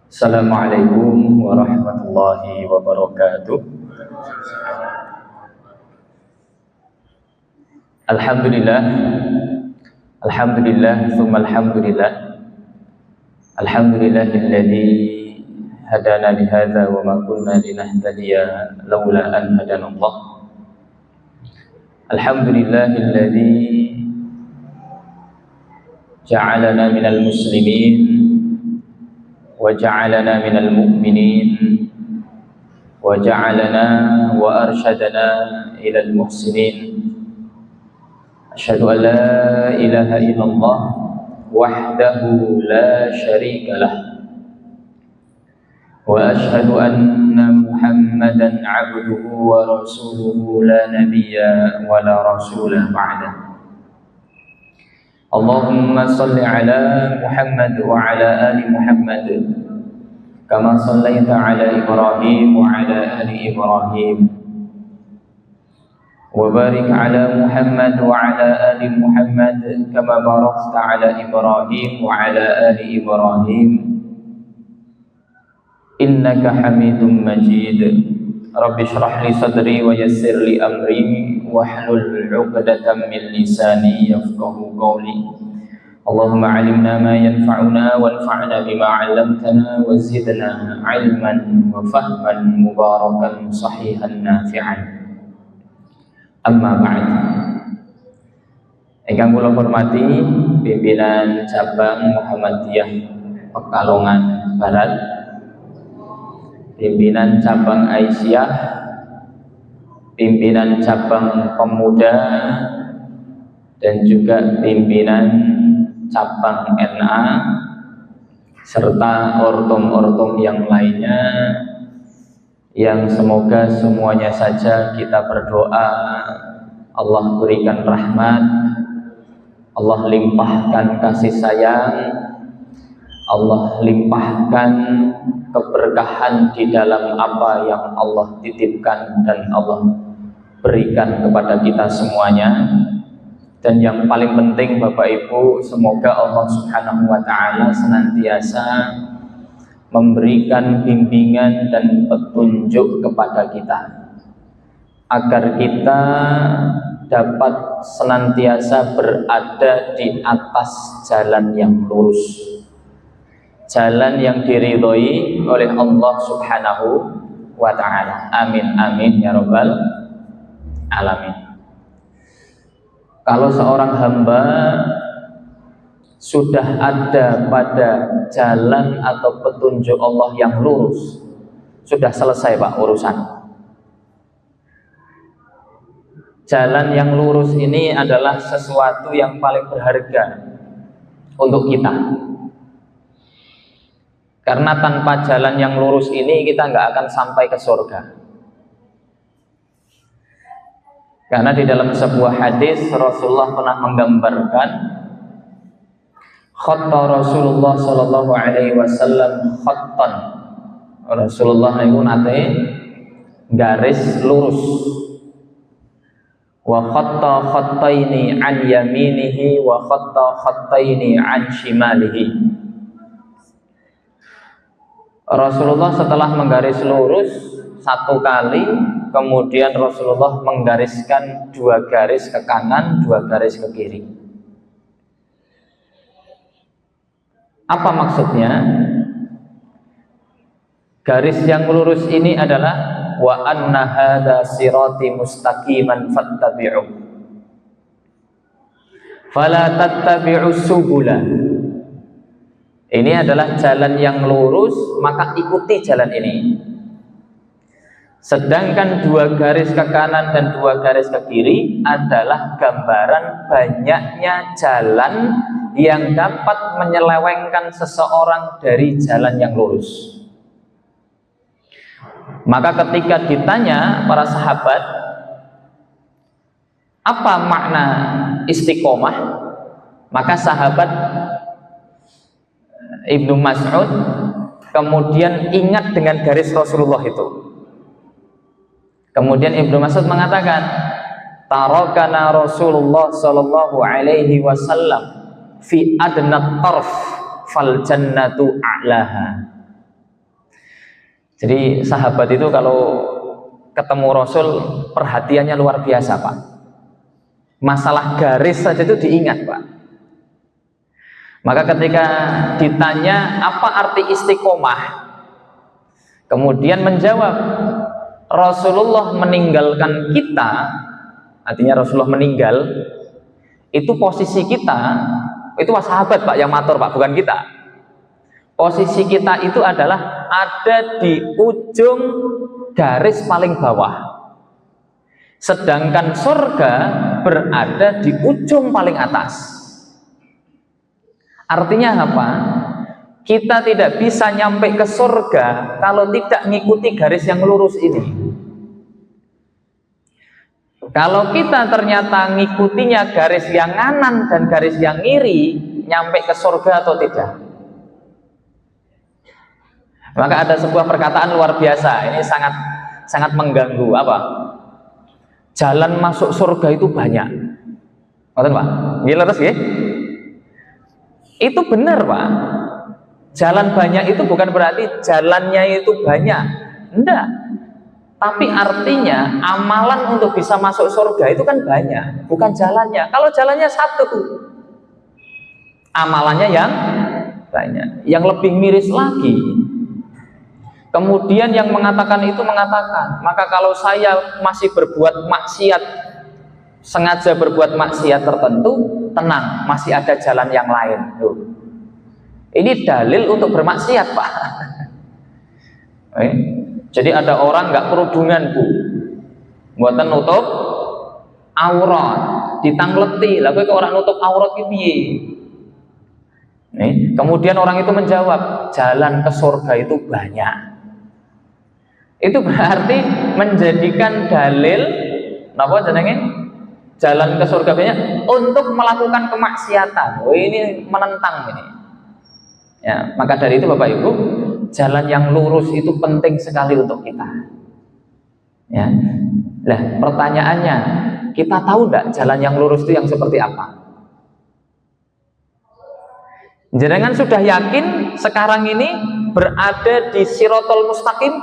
Assalamualaikum warahmatullahi wabarakatuh. Alhamdulillah, alhamdulillah, tsumma alhamdulillah. Alhamdulillahilladzi hadana lihadza wa ma kunna linahtadiya laula an hadanallah. Alhamdulillahilladzi ja'alana minal muslimin وجعلنا من المؤمنين وجعلنا وأرشدنا إلى المحسنين. أشهد أن لا إله إلا الله وحده لا شريك له وأشهد أن محمدا عبده ورسوله لا نبي ولا رسول بعده. اللهم صل على محمد وعلى آل محمد كما صليت على إبراهيم وعلى آل إبراهيم وبارك على محمد وعلى آل محمد كما باركت على إبراهيم وعلى آل إبراهيم إنك حميد مجيد. رب اشرح لي صدري ويسر لي أمري واحلل عقدة من لساني يفقهوا قولي. اللهم علمنا ما ينفعنا وانفعنا بما علمتنا وزدنا علما وفهما مباركا صحيحا نافعا. أما بعد. Ingkang kula hormati pimpinan cabang Muhammadiyah Pekalongan Barat, pimpinan cabang Aisyah, pimpinan cabang Pemuda, dan juga pimpinan cabang NA, serta ortum-ortum yang lainnya, yang semoga semuanya saja kita berdoa Allah berikan rahmat, Allah limpahkan kasih sayang, Allah limpahkan keberkahan di dalam apa yang Allah titipkan dan Allah berikan kepada kita semuanya. Dan yang paling penting Bapak Ibu, semoga Allah Subhanahu wa Ta'ala senantiasa memberikan bimbingan dan petunjuk kepada kita, agar kita dapat senantiasa berada di atas jalan yang lurus, jalan yang diridhoi oleh Allah Subhanahu wa Ta'ala. Amin amin ya rabbal alamin. Kalau seorang hamba sudah ada pada jalan atau petunjuk Allah yang lurus, sudah selesai Pak urusan. Jalan yang lurus ini adalah sesuatu yang paling berharga untuk kita. Karena tanpa jalan yang lurus ini kita nggak akan sampai ke surga. Karena di dalam sebuah hadis Rasulullah pernah menggambarkan khatta Rasulullah sallallahu alaihi wasallam khattan. Rasulullah itu nate garis lurus. Wa khatta khattaini an yaminihi wa khatta khattaini an shimalihi. Rasulullah setelah menggaris lurus satu kali, kemudian Rasulullah menggariskan dua garis ke kanan, dua garis ke kiri. Apa maksudnya? Garis yang lurus ini adalah wa anna hadza sirati mustaqiman fattabi'u fala tattabi'us subula. Ini adalah jalan yang lurus, maka ikuti jalan ini. Sedangkan dua garis ke kanan dan dua garis ke kiri adalah gambaran banyaknya jalan yang dapat menyelewengkan seseorang dari jalan yang lurus. Maka ketika ditanya para sahabat, apa makna istiqomah? Maka sahabat Ibnu Mas'ud kemudian ingat dengan garis Rasulullah itu. Kemudian Ibnu Mas'ud mengatakan, tarakana Rasulullah sallallahu alaihi wasallam fi adna tarf fal jannatu a'laha. Jadi sahabat itu kalau ketemu Rasul perhatiannya luar biasa, Pak. Masalah garis saja itu diingat, Pak. Maka ketika ditanya apa arti istiqomah, kemudian menjawab Rasulullah meninggalkan kita, artinya Rasulullah meninggal, itu posisi kita, itu sahabat Pak yang matur Pak, bukan kita. Posisi kita itu adalah ada di ujung garis paling bawah, sedangkan surga berada di ujung paling atas. Artinya apa? Kita tidak bisa nyampe ke surga kalau tidak ngikuti garis yang lurus ini. Kalau kita ternyata ngikutinya garis yang kanan dan garis yang kiri, nyampe ke surga atau tidak? Maka ada sebuah perkataan luar biasa, ini sangat mengganggu. Apa? Jalan masuk surga itu banyak. Ngoten Pak? Nggih leres nggih? Itu benar Pak. Jalan banyak itu bukan berarti jalannya itu banyak. Enggak. Tapi artinya amalan untuk bisa masuk surga itu kan banyak, bukan jalannya. Kalau jalannya satu, amalannya yang banyak. Yang lebih miris lagi, kemudian yang mengatakan itu mengatakan, maka kalau saya masih berbuat maksiat, sengaja berbuat maksiat tertentu, tenang, masih ada jalan yang lain. Loh. Ini dalil untuk bermaksiat Pak. Jadi ada orang nggak kerudungan Bu, buatan nutup aurat, ditangleti, lalu ke orang nutup aurat ini. Kemudian orang itu menjawab, jalan ke surga itu banyak. Itu berarti menjadikan dalil, apa jenenge? Jalan ke surga banyak untuk melakukan kemaksiatan. Oh ini menentang ini. Ya, maka dari itu Bapak Ibu, jalan yang lurus itu penting sekali untuk kita. Ya. Nah, pertanyaannya, kita tahu enggak jalan yang lurus itu yang seperti apa? Jenengan sudah yakin sekarang ini berada di Sirotol Mustaqim?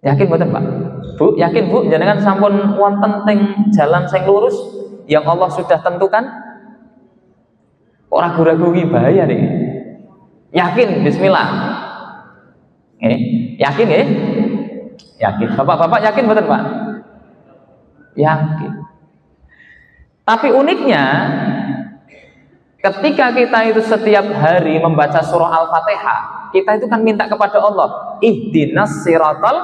Yakin betul Pak? Bu, yakin Bu, jenengan sampun wonten teng jalan sing lurus yang Allah sudah tentukan? Orang ragu-ragu bahaya nih. Yakin, bismillah. Yakin ya? Yakin. Bapak-bapak yakin betul Pak? Yakin. Tapi uniknya, ketika kita itu setiap hari membaca surah Al-Fatihah, kita itu kan minta kepada Allah, ihdinas siratal,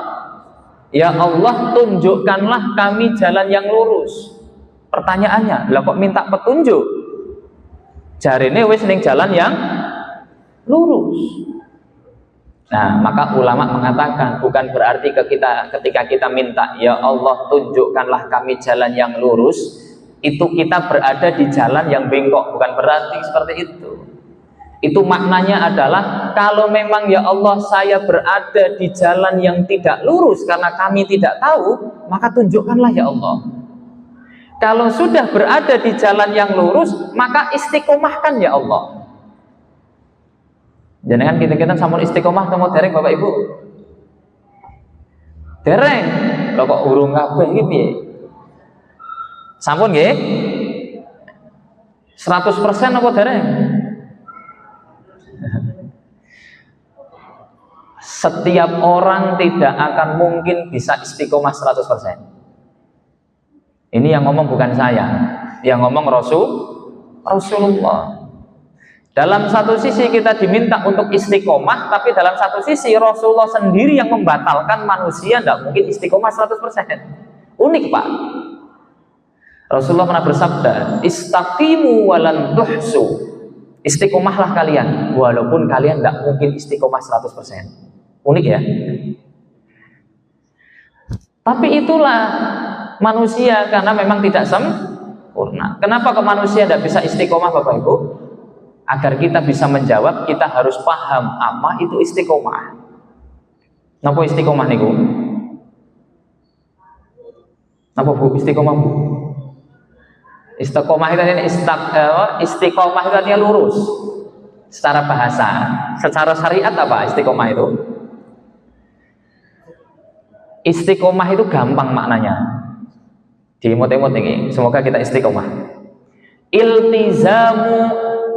ya Allah tunjukkanlah kami jalan yang lurus. Pertanyaannya, lah kok minta petunjuk? Jarine wis ning jalan yang lurus. Nah, maka ulama mengatakan bukan berarti ketika kita minta ya Allah tunjukkanlah kami jalan yang lurus, itu kita berada di jalan yang bengkok, bukan berarti seperti itu. Itu maknanya adalah kalau memang ya Allah saya berada di jalan yang tidak lurus karena kami tidak tahu, maka tunjukkanlah ya Allah. Kalau sudah berada di jalan yang lurus, maka istiqomahkan ya Allah. Jangan kita sampun istiqomah temu dereng Bapak Ibu. Dereng. Lho kok urung kabeh iki piye? Sampun nggih? 100% apa dereng? Setiap orang tidak akan mungkin bisa istiqomah 100%. Ini yang ngomong bukan saya, yang ngomong Rasulullah. Dalam satu sisi kita diminta untuk istiqomah, tapi dalam satu sisi Rasulullah sendiri yang membatalkan manusia tidak mungkin istiqomah 100%. Unik Pak. Rasulullah pernah bersabda, istaqimu walan tuhsu. Istiqomahlah kalian, walaupun kalian tidak mungkin istiqomah 100%. Unik ya. Tapi itulah manusia karena memang tidak sempurna. Kenapa ke manusia tidak bisa istiqomah Bapak Ibu? Agar kita bisa menjawab, kita harus paham apa itu istiqomah. Napa istiqomah niku? Napa Bu istiqomah Bu? Istiqomah itu artinya istiqomah itu artinya lurus. Secara bahasa, secara syariat apa istiqomah itu? Istiqomah itu gampang maknanya. Diimut-imut ini, semoga kita istiqomah. Iltizamu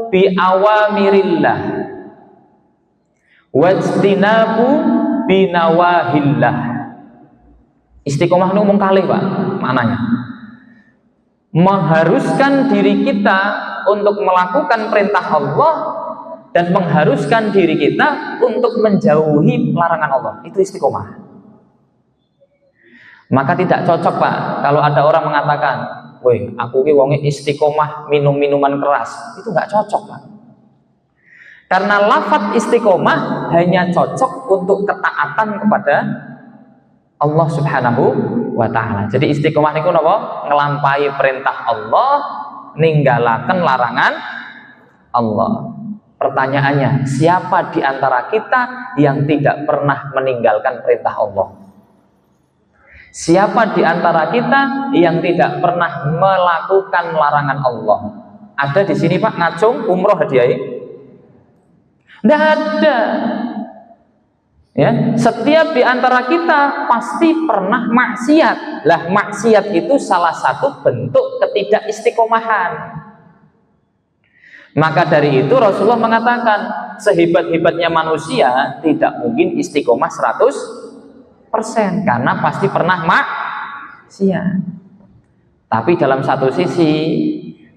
bi awamirillah wajtinabu bi nawahillah. Istiqomah itu ngomong kali Pak, maknanya mengharuskan diri kita untuk melakukan perintah Allah dan mengharuskan diri kita untuk menjauhi larangan Allah. Itu istiqomah. Maka tidak cocok Pak kalau ada orang mengatakan, "Woi, aku ki wonge istiqomah minum minuman keras." Itu nggak cocok Pak. Karena lafadz istiqomah hanya cocok untuk ketaatan kepada Allah Subhanahu wa ta'ala. Jadi istiqomah niku napa? Nglampahi perintah Allah, ninggalaken larangan Allah. Pertanyaannya, siapa di antara kita yang tidak pernah meninggalkan perintah Allah? Siapa di antara kita yang tidak pernah melakukan larangan Allah? Ada di sini Pak ngacung umroh hadiah? Tidak ada. Ya, setiap di antara kita pasti pernah maksiat. Lah maksiat itu salah satu bentuk ketidakistiqomahan. Maka dari itu Rasulullah mengatakan, sehebat-hebatnya manusia tidak mungkin istiqomah 100% karena pasti pernah maksiat. Tapi dalam satu sisi,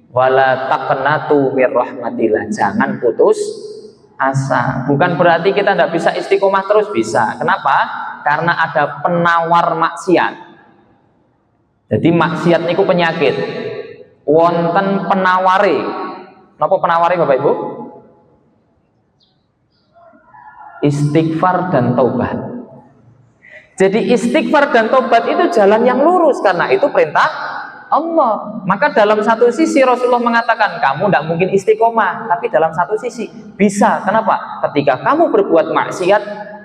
wala taqnatu mir rahmatillah, jangan putus asa. Bukan berarti kita tidak bisa istiqomah terus, bisa. Kenapa? Karena ada penawar maksiat. Jadi maksiat niku penyakit. Wonten penaware. Napa penaware Bapak Ibu? Istighfar dan taubat. Jadi istighfar dan taubat itu jalan yang lurus karena itu perintah Allah. Maka dalam satu sisi Rasulullah mengatakan kamu tidak mungkin istiqomah, tapi dalam satu sisi bisa. Kenapa? Ketika kamu berbuat maksiat,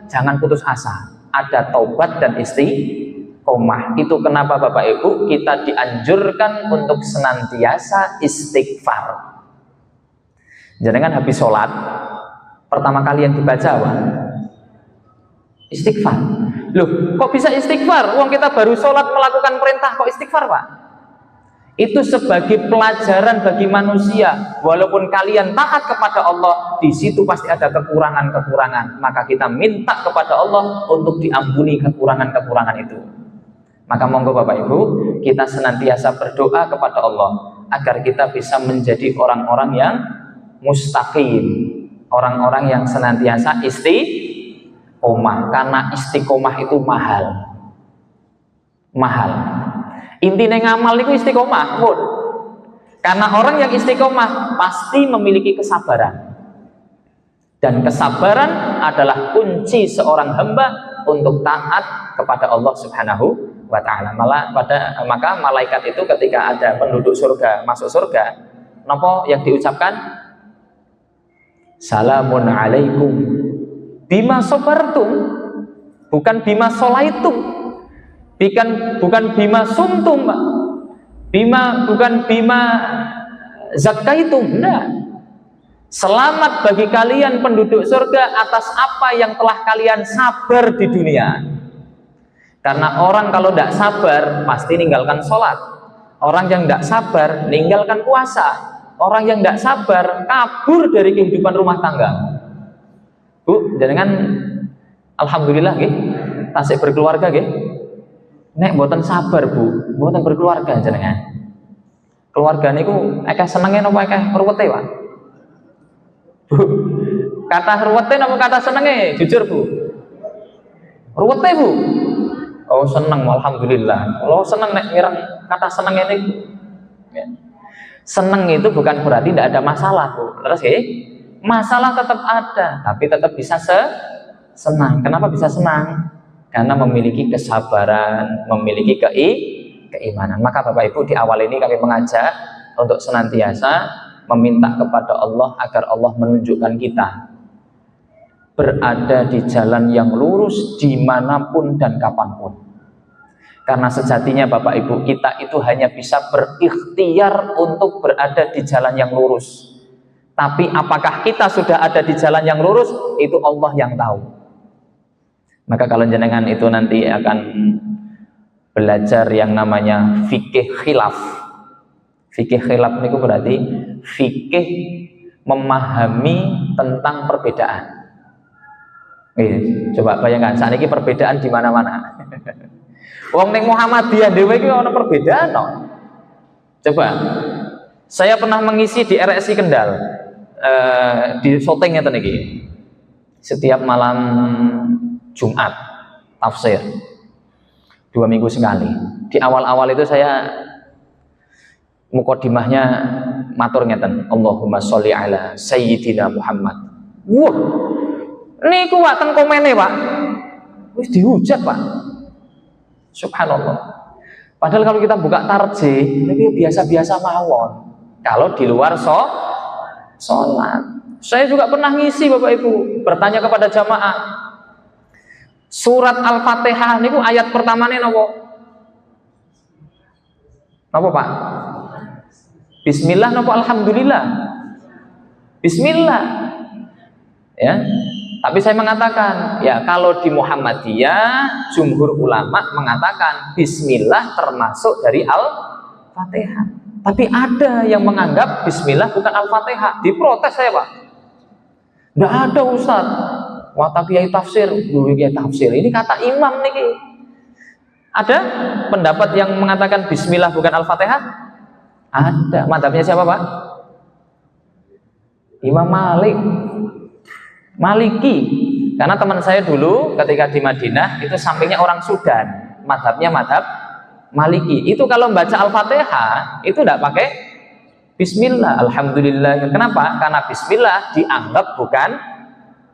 jangan putus asa. Ada taubat dan istiqomah. Itu kenapa Bapak Ibu kita dianjurkan untuk senantiasa istighfar. Jangan habis sholat pertama kali yang dibaca apa? Istighfar. Loh, kok bisa istighfar? Uang kita baru sholat melakukan perintah kok istighfar Pak? Itu sebagai pelajaran bagi manusia. Walaupun kalian taat kepada Allah, di situ pasti ada kekurangan-kekurangan. Maka kita minta kepada Allah untuk diampuni kekurangan-kekurangan itu. Maka monggo Bapak Ibu, kita senantiasa berdoa kepada Allah agar kita bisa menjadi orang-orang yang mustaqim, orang-orang yang senantiasa istiqomah. Karena istiqomah itu mahal. Intinya ngamal itu istiqomah, karena orang yang istiqomah pasti memiliki kesabaran, dan kesabaran adalah kunci seorang hamba untuk taat kepada Allah Subhanahu wa ta'ala. Maka malaikat itu ketika ada penduduk surga masuk surga, napa yang diucapkan? Salamun alaikum bima sabartum, bukan bima solaitum. Bukan bima sumtum, Pak. Bukan bima zakaitum. Enggak. Selamat bagi kalian penduduk surga atas apa yang telah kalian sabar di dunia. Karena orang kalau tidak sabar pasti ninggalkan sholat. Orang yang tidak sabar ninggalkan puasa. Orang yang tidak sabar kabur dari kehidupan rumah tangga. Bu, jangan alhamdulillah nggih, tasik berkeluarga nggih. Nek mboten sabar Bu, mboten berkeluarga jenengan. Keluarga niku akeh senenge napa akeh ruwete, Pak? Bu, kata ruwete napa kata senenge? Jujur Bu. Ruwete Bu. Oh seneng, alhamdulillah. Kalau seneng nek mireng kata senenge niku. Ya. Seneng itu bukan berarti tidak ada masalah Bu. Terus masalah tetap ada, tapi tetap bisa senang. Kenapa bisa senang? Karena memiliki kesabaran, memiliki keimanan. Maka Bapak Ibu, di awal ini kami mengajak untuk senantiasa meminta kepada Allah agar Allah menunjukkan kita berada di jalan yang lurus dimanapun dan kapanpun. Karena sejatinya Bapak Ibu, kita itu hanya bisa berikhtiar untuk berada di jalan yang lurus. Tapi apakah kita sudah ada di jalan yang lurus, itu Allah yang tahu. Maka kalau jenengan itu nanti akan belajar yang namanya fikih khilaf. Fikih khilaf itu berarti fikih memahami tentang perbedaan. Coba bayangkan, saat ini perbedaan di mana-mana. Wong ning Muhammadiyah dhewe iki ana perbedaan no. Coba, saya pernah mengisi di RSI Kendal, di syuting ngeten iki. Setiap malam Jumat tafsir 2 minggu sekali. Di awal-awal itu saya mukadimahnya matur ngeten, Allahumma sholli ala sayyidina Muhammad. Wah, niku Pak ten komene Pak, wis dihujat Pak. Subhanallah. Padahal kalau kita buka tarjih, ini biasa-biasa mawon. Kalau di luar sholat, saya juga pernah ngisi Bapak Ibu, bertanya kepada jamaah. Surat Al-Fatihah niku ayat pertamanya napa? Napa Pak? Bismillah napa alhamdulillah? Bismillah. Ya. Tapi saya mengatakan, ya kalau di Muhammadiyah, jumhur ulama mengatakan Bismillah termasuk dari Al-Fatihah. Tapi ada yang menganggap Bismillah bukan Al-Fatihah. Diprotes saya Pak. Tidak ada Ustaz. Wata kiai tafsir, kiai tafsir. Ini kata imam nih. Ada pendapat yang mengatakan Bismillah bukan Al-Fatihah? Ada. Madzhabnya siapa Pak? Imam Malik. Maliki. Karena teman saya dulu ketika di Madinah itu sampingnya orang Sudan, madhabnya madhab Maliki. Itu kalau membaca Al-Fatihah itu tidak pakai Bismillah, Alhamdulillah. Kenapa? Karena Bismillah dianggap bukan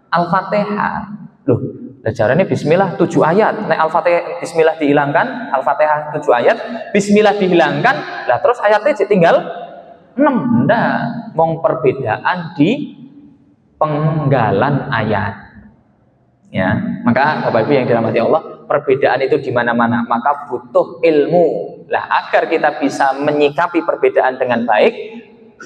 Al-Fatihah. Loh, ajarannya Bismillah 7 ayat. Nek Al-Fatihah Bismillah dihilangkan, Al-Fatihah 7 ayat, Bismillah dihilangkan, lah terus ayatnya tinggal 6. Ndak, mong perbedaan di penggalan ayat. Ya, maka Bapak Ibu yang dirahmati Allah, perbedaan itu di mana-mana, maka butuh ilmu. Lah agar kita bisa menyikapi perbedaan dengan baik,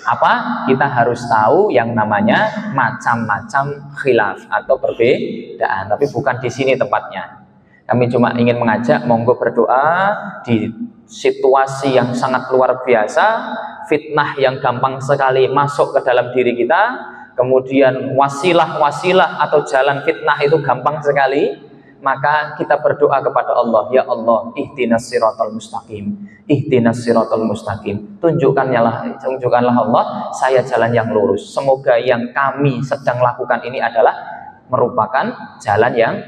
apa? Kita harus tahu yang namanya macam-macam khilaf atau perbedaan, tapi bukan di sini tempatnya. Kami cuma ingin mengajak, monggo berdoa di situasi yang sangat luar biasa, fitnah yang gampang sekali masuk ke dalam diri kita. Kemudian wasilah-wasilah atau jalan fitnah itu gampang sekali, maka kita berdoa kepada Allah, ya Allah, ihdinas siratal mustaqim, ihdinas siratal mustaqim, tunjukkanlah Allah saya jalan yang lurus. Semoga yang kami sedang lakukan ini adalah merupakan jalan yang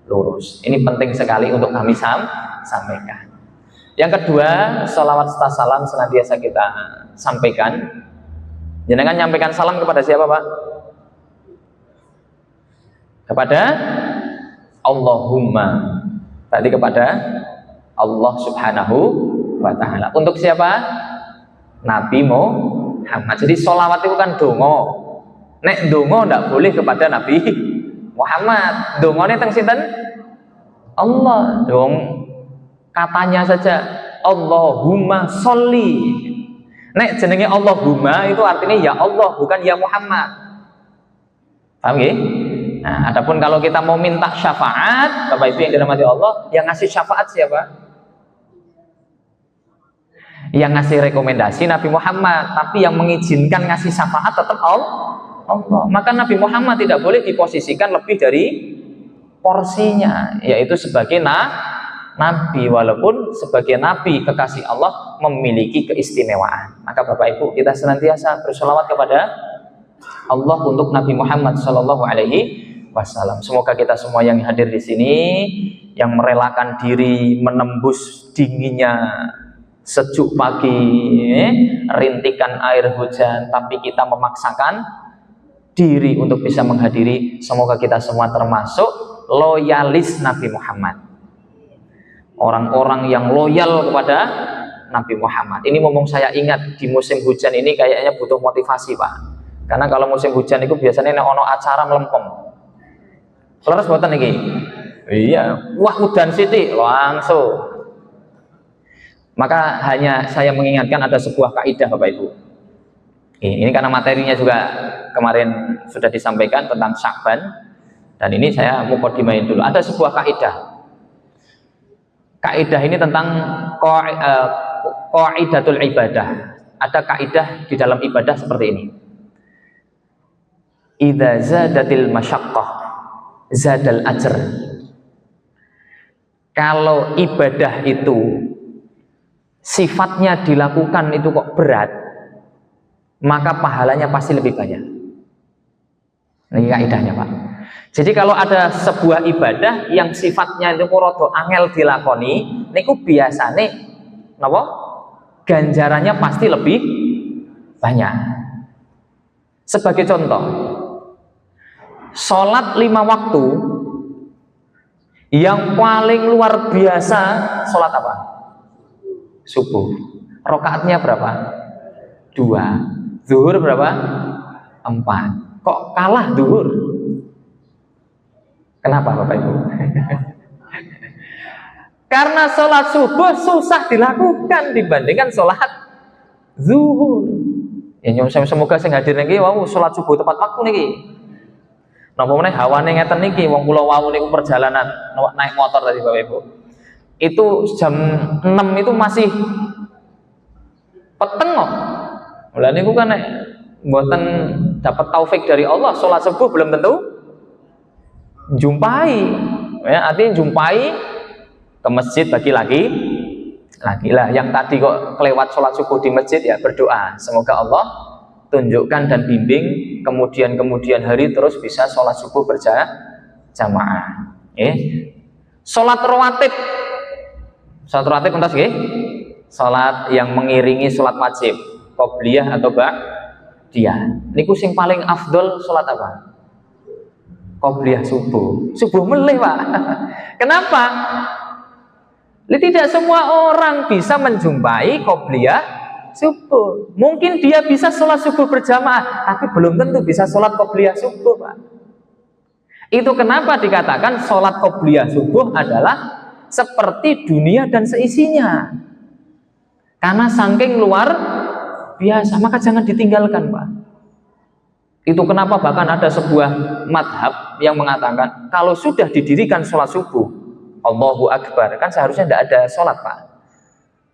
lurus. Ini penting sekali untuk kami sampaikan. Yang kedua, salawat serta salam senantiasa kita sampaikan. Jangan nyampaikan salam kepada siapa Pak? Kepada Allahumma. Tadi kepada Allah Subhanahu wa Ta'ala. Untuk siapa? Nabi Muhammad. Jadi sholawat itu kan dongo. Nek dongo tidak boleh kepada Nabi Muhammad. Dongo ini teng sinten? Allah. Dong katanya saja Allahumma sholli. Nek jenenge Allahumma itu artinya ya Allah, bukan ya Muhammad. Paham nggih? Nah, adapun kalau kita mau minta syafaat, Bapak Ibu yang dirahmati Allah, yang ngasih syafaat siapa? Yang ngasih rekomendasi Nabi Muhammad, tapi yang mengizinkan ngasih syafaat tetap Allah. Maka Nabi Muhammad tidak boleh diposisikan lebih dari porsinya, yaitu sebagai Nabi, walaupun sebagai Nabi kekasih Allah memiliki keistimewaan. Maka Bapak Ibu, kita senantiasa bersolawat kepada Allah untuk Nabi Muhammad Shallallahu Alaihi Wasallam. Semoga kita semua yang hadir di sini, yang merelakan diri menembus dinginnya sejuk pagi, rintikan air hujan, tapi kita memaksakan diri untuk bisa menghadiri. Semoga kita semua termasuk loyalis Nabi Muhammad. Orang-orang yang loyal kepada Nabi Muhammad. Ini ngomong saya ingat di musim hujan ini kayaknya butuh motivasi Pak. Karena kalau musim hujan itu biasanya ono acara melempem. Leres buatan ini. Iya, wah udan siti langsung. Maka hanya saya mengingatkan ada sebuah kaidah Bapak Ibu. Ini karena materinya juga kemarin sudah disampaikan tentang Sya'ban, dan ini saya mau mukadimahin dulu. Ada sebuah kaidah. Kaidah ini tentang qaidatul ibadah. Ada kaidah di dalam ibadah seperti ini. Idza zadatil masyaqqah zadal ajr. Kalau ibadah itu sifatnya dilakukan itu kok berat, maka pahalanya pasti lebih banyak. Ini kaidahnya, Pak. Jadi kalau ada sebuah ibadah yang sifatnya itu rada angel dilakoni, niku biasane napa? Ganjarannya pasti lebih banyak. Sebagai contoh, sholat 5 waktu yang paling luar biasa sholat apa? Subuh. Rakaatnya berapa? 2. Zuhur berapa? 4. Kok kalah zuhur? Kenapa Bapak Ibu? Karena sholat subuh susah dilakukan dibandingkan sholat zuhur. Ya semoga saya hadir niki wau sholat subuh tepat waktu niki. Napa meneh hawane ngeten niki wong kula wau niku perjalanan naik motor tadi Bapak Ibu. Itu jam 6 itu masih peteng kok. Lah niku kan nek mboten dapat taufik dari Allah, sholat subuh belum tentu jumpai. Ya, artinya jumpai ke masjid bagi lagi lah yang tadi kok kelewat sholat subuh di masjid ya berdoa semoga Allah tunjukkan dan bimbing kemudian hari terus bisa sholat subuh berjamaah. Sholat rawatib entas nggih? Sholat yang mengiringi sholat wajib, qobliyah atau ba'diyah. Niku sing paling afdol sholat apa? Qobliyah subuh. Subuh melih, Pak. Kenapa? Tidak semua orang bisa menjumpai qobliyah subuh. Mungkin dia bisa sholat subuh berjamaah, tapi belum tentu bisa sholat qobliyah subuh, Pak. Itu kenapa dikatakan sholat qobliyah subuh adalah seperti dunia dan seisinya. Karena saking luar biasa, maka jangan ditinggalkan, Pak. Itu kenapa bahkan ada sebuah madhab yang mengatakan kalau sudah didirikan sholat subuh, Allahu Akbar, kan seharusnya tidak ada sholat, Pak.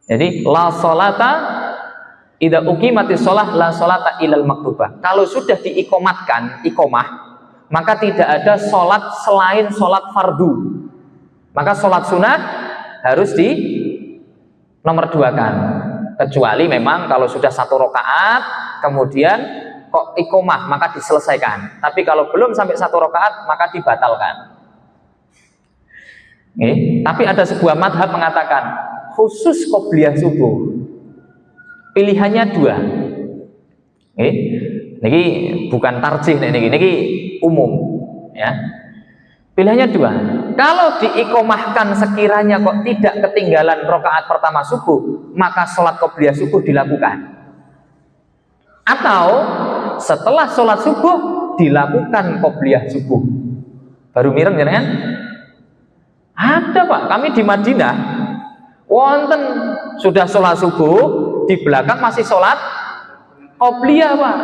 Jadi la sholata idza uqimatis sholah la sholata ilal maktubah. Kalau sudah diikomatkan, ikomah, maka tidak ada sholat selain sholat fardu. Maka sholat sunnah harus di nomor 2-kan. Kecuali memang kalau sudah 1 rakaat kemudian kok ikomah maka diselesaikan. Tapi kalau belum sampai 1 rakaat maka dibatalkan. Tapi ada sebuah madhab mengatakan khusus qobliyah subuh pilihannya 2. Niki bukan tarjih niki umum ya. Pilihannya 2. Kalau diikomahkan sekiranya kok tidak ketinggalan rakaat pertama subuh, maka sholat qobliyah subuh dilakukan. Atau setelah sholat subuh dilakukan qobliyah subuh. Baru mireng ya kan? Ada, Pak, kami di Madinah wonten sudah sholat subuh, di belakang masih sholat qobliyah, Pak.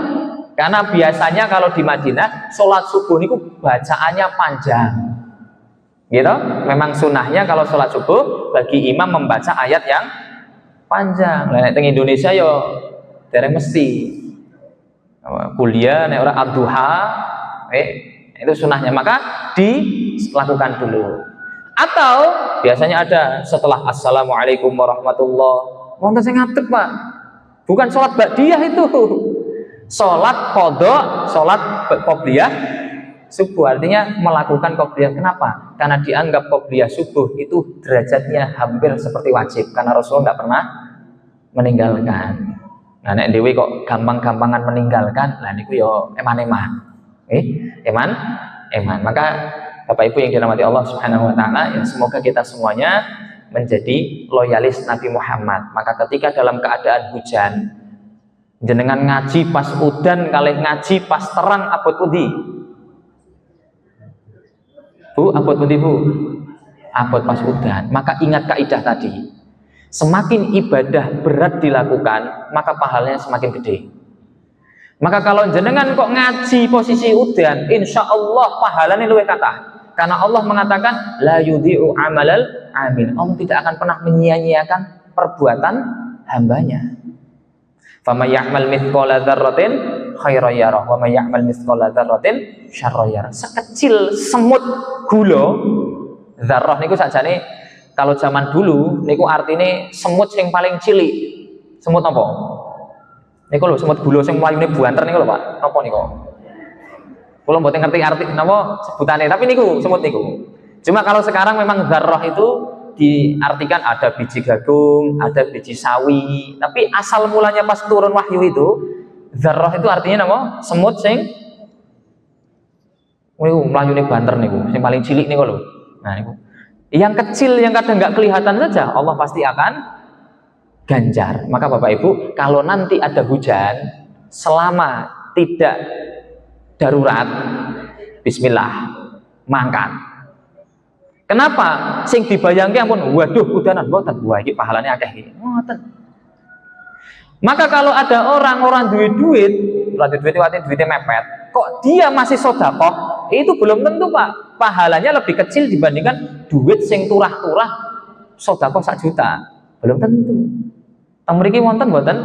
Karena biasanya kalau di Madinah sholat subuh niku bacaannya panjang, gitu. Memang sunnahnya kalau sholat subuh bagi imam membaca ayat yang panjang. Nek teng Indonesia yo dereng mesti kuliah nek ora ad-duha, itu sunnahnya maka dilakukan dulu. Atau biasanya ada setelah assalamualaikum warahmatullah. Wonten sing ngadeg, Pak. Bukan sholat ba'diyah itu. Sholat qadha, sholat qobliyah subuh, artinya melakukan qobliyah. Kenapa? Karena dianggap qobliyah subuh itu derajatnya hampir seperti wajib, karena Rasulullah nggak pernah meninggalkan. Nah, nek dewi kok gampang-gampangan meninggalkan, lah niku yo eman-eman. Eman. Maka Bapak Ibu yang dirahmati Allah Subhanahu wa taala, ya semoga kita semuanya menjadi loyalis Nabi Muhammad. Maka ketika dalam keadaan hujan, jenengan ngaji pas udan kalih ngaji pas terang abot pundi? Bu, abot pundi, Bu? Abot pas udan. Maka ingat kaidah tadi. Semakin ibadah berat dilakukan, maka pahalanya semakin gede. Maka kalau jenengan kok ngaji posisi udan, insya Allah pahalanya luwih kathah. Karena Allah mengatakan la yudhi'u amalal amil. Allah tidak akan pernah menyia-nyiakan perbuatan hambanya. Faman ya'mal mithqala dzarratin khairan yarah wa may ya'mal mithqala dzarratin syarran yarah. Sekecil semut gula, dzarrah niku sakjane kalau zaman dulu niku artine semut sing paling cilik. Semut apa? Niku lho semut gula sing mlayune buanter niku lho Pak. Napa niku? Kula mboten ngerti arti napa sebutane, tapi niku semut niku. Cuma kalau sekarang memang dzarrah itu diartikan ada biji jagung, ada biji sawi. Tapi asal mulanya pas turun wahyu itu, dzarrah itu artinya napa? Semut sing niku mlayune banter niku, sing paling cilik niku lho. Nah niku. Yang kecil yang kadang nggak kelihatan saja Allah pasti akan ganjar. Maka Bapak Ibu, kalau nanti ada hujan selama tidak darurat, bismillah mangkat. Kenapa? Sing dibayangke ampun, waduh udanan mboten. Wah iki pahalane akeh iki. Mboten. Maka kalau ada orang duwe duit, duitnya mepet, kok dia masih sedekah, itu belum tentu Pak. Pahalanya lebih kecil dibandingkan duit sing turah-turah sedekah 1 juta. Belum tentu. Teng mriki wonten mboten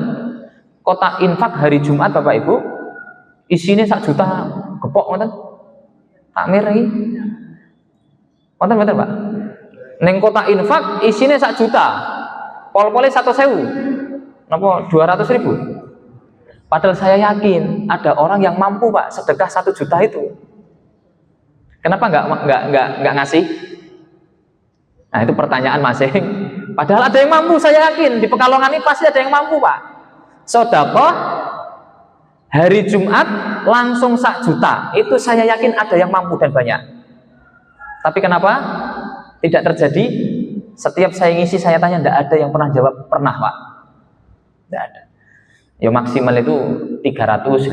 kotak infak hari Jumat Bapak Ibu isine 1 juta gepok wonten takmir iki wonten mboten Pak ning kotak infak isine 1 juta pol-pole 100.000 napa 200.000 padahal saya yakin ada orang yang mampu Pak sedekah 1 juta itu kenapa enggak ngasih. Nah itu pertanyaan masing. Padahal ada yang mampu, saya yakin di Pekalongan ini pasti ada yang mampu Pak. Sedekah hari Jumat langsung 1 juta. Itu saya yakin ada yang mampu dan banyak. Tapi kenapa tidak terjadi? Setiap saya ngisi saya tanya, tidak ada yang pernah jawab pernah Pak. Tidak ada. Ya maksimal itu 300, 500.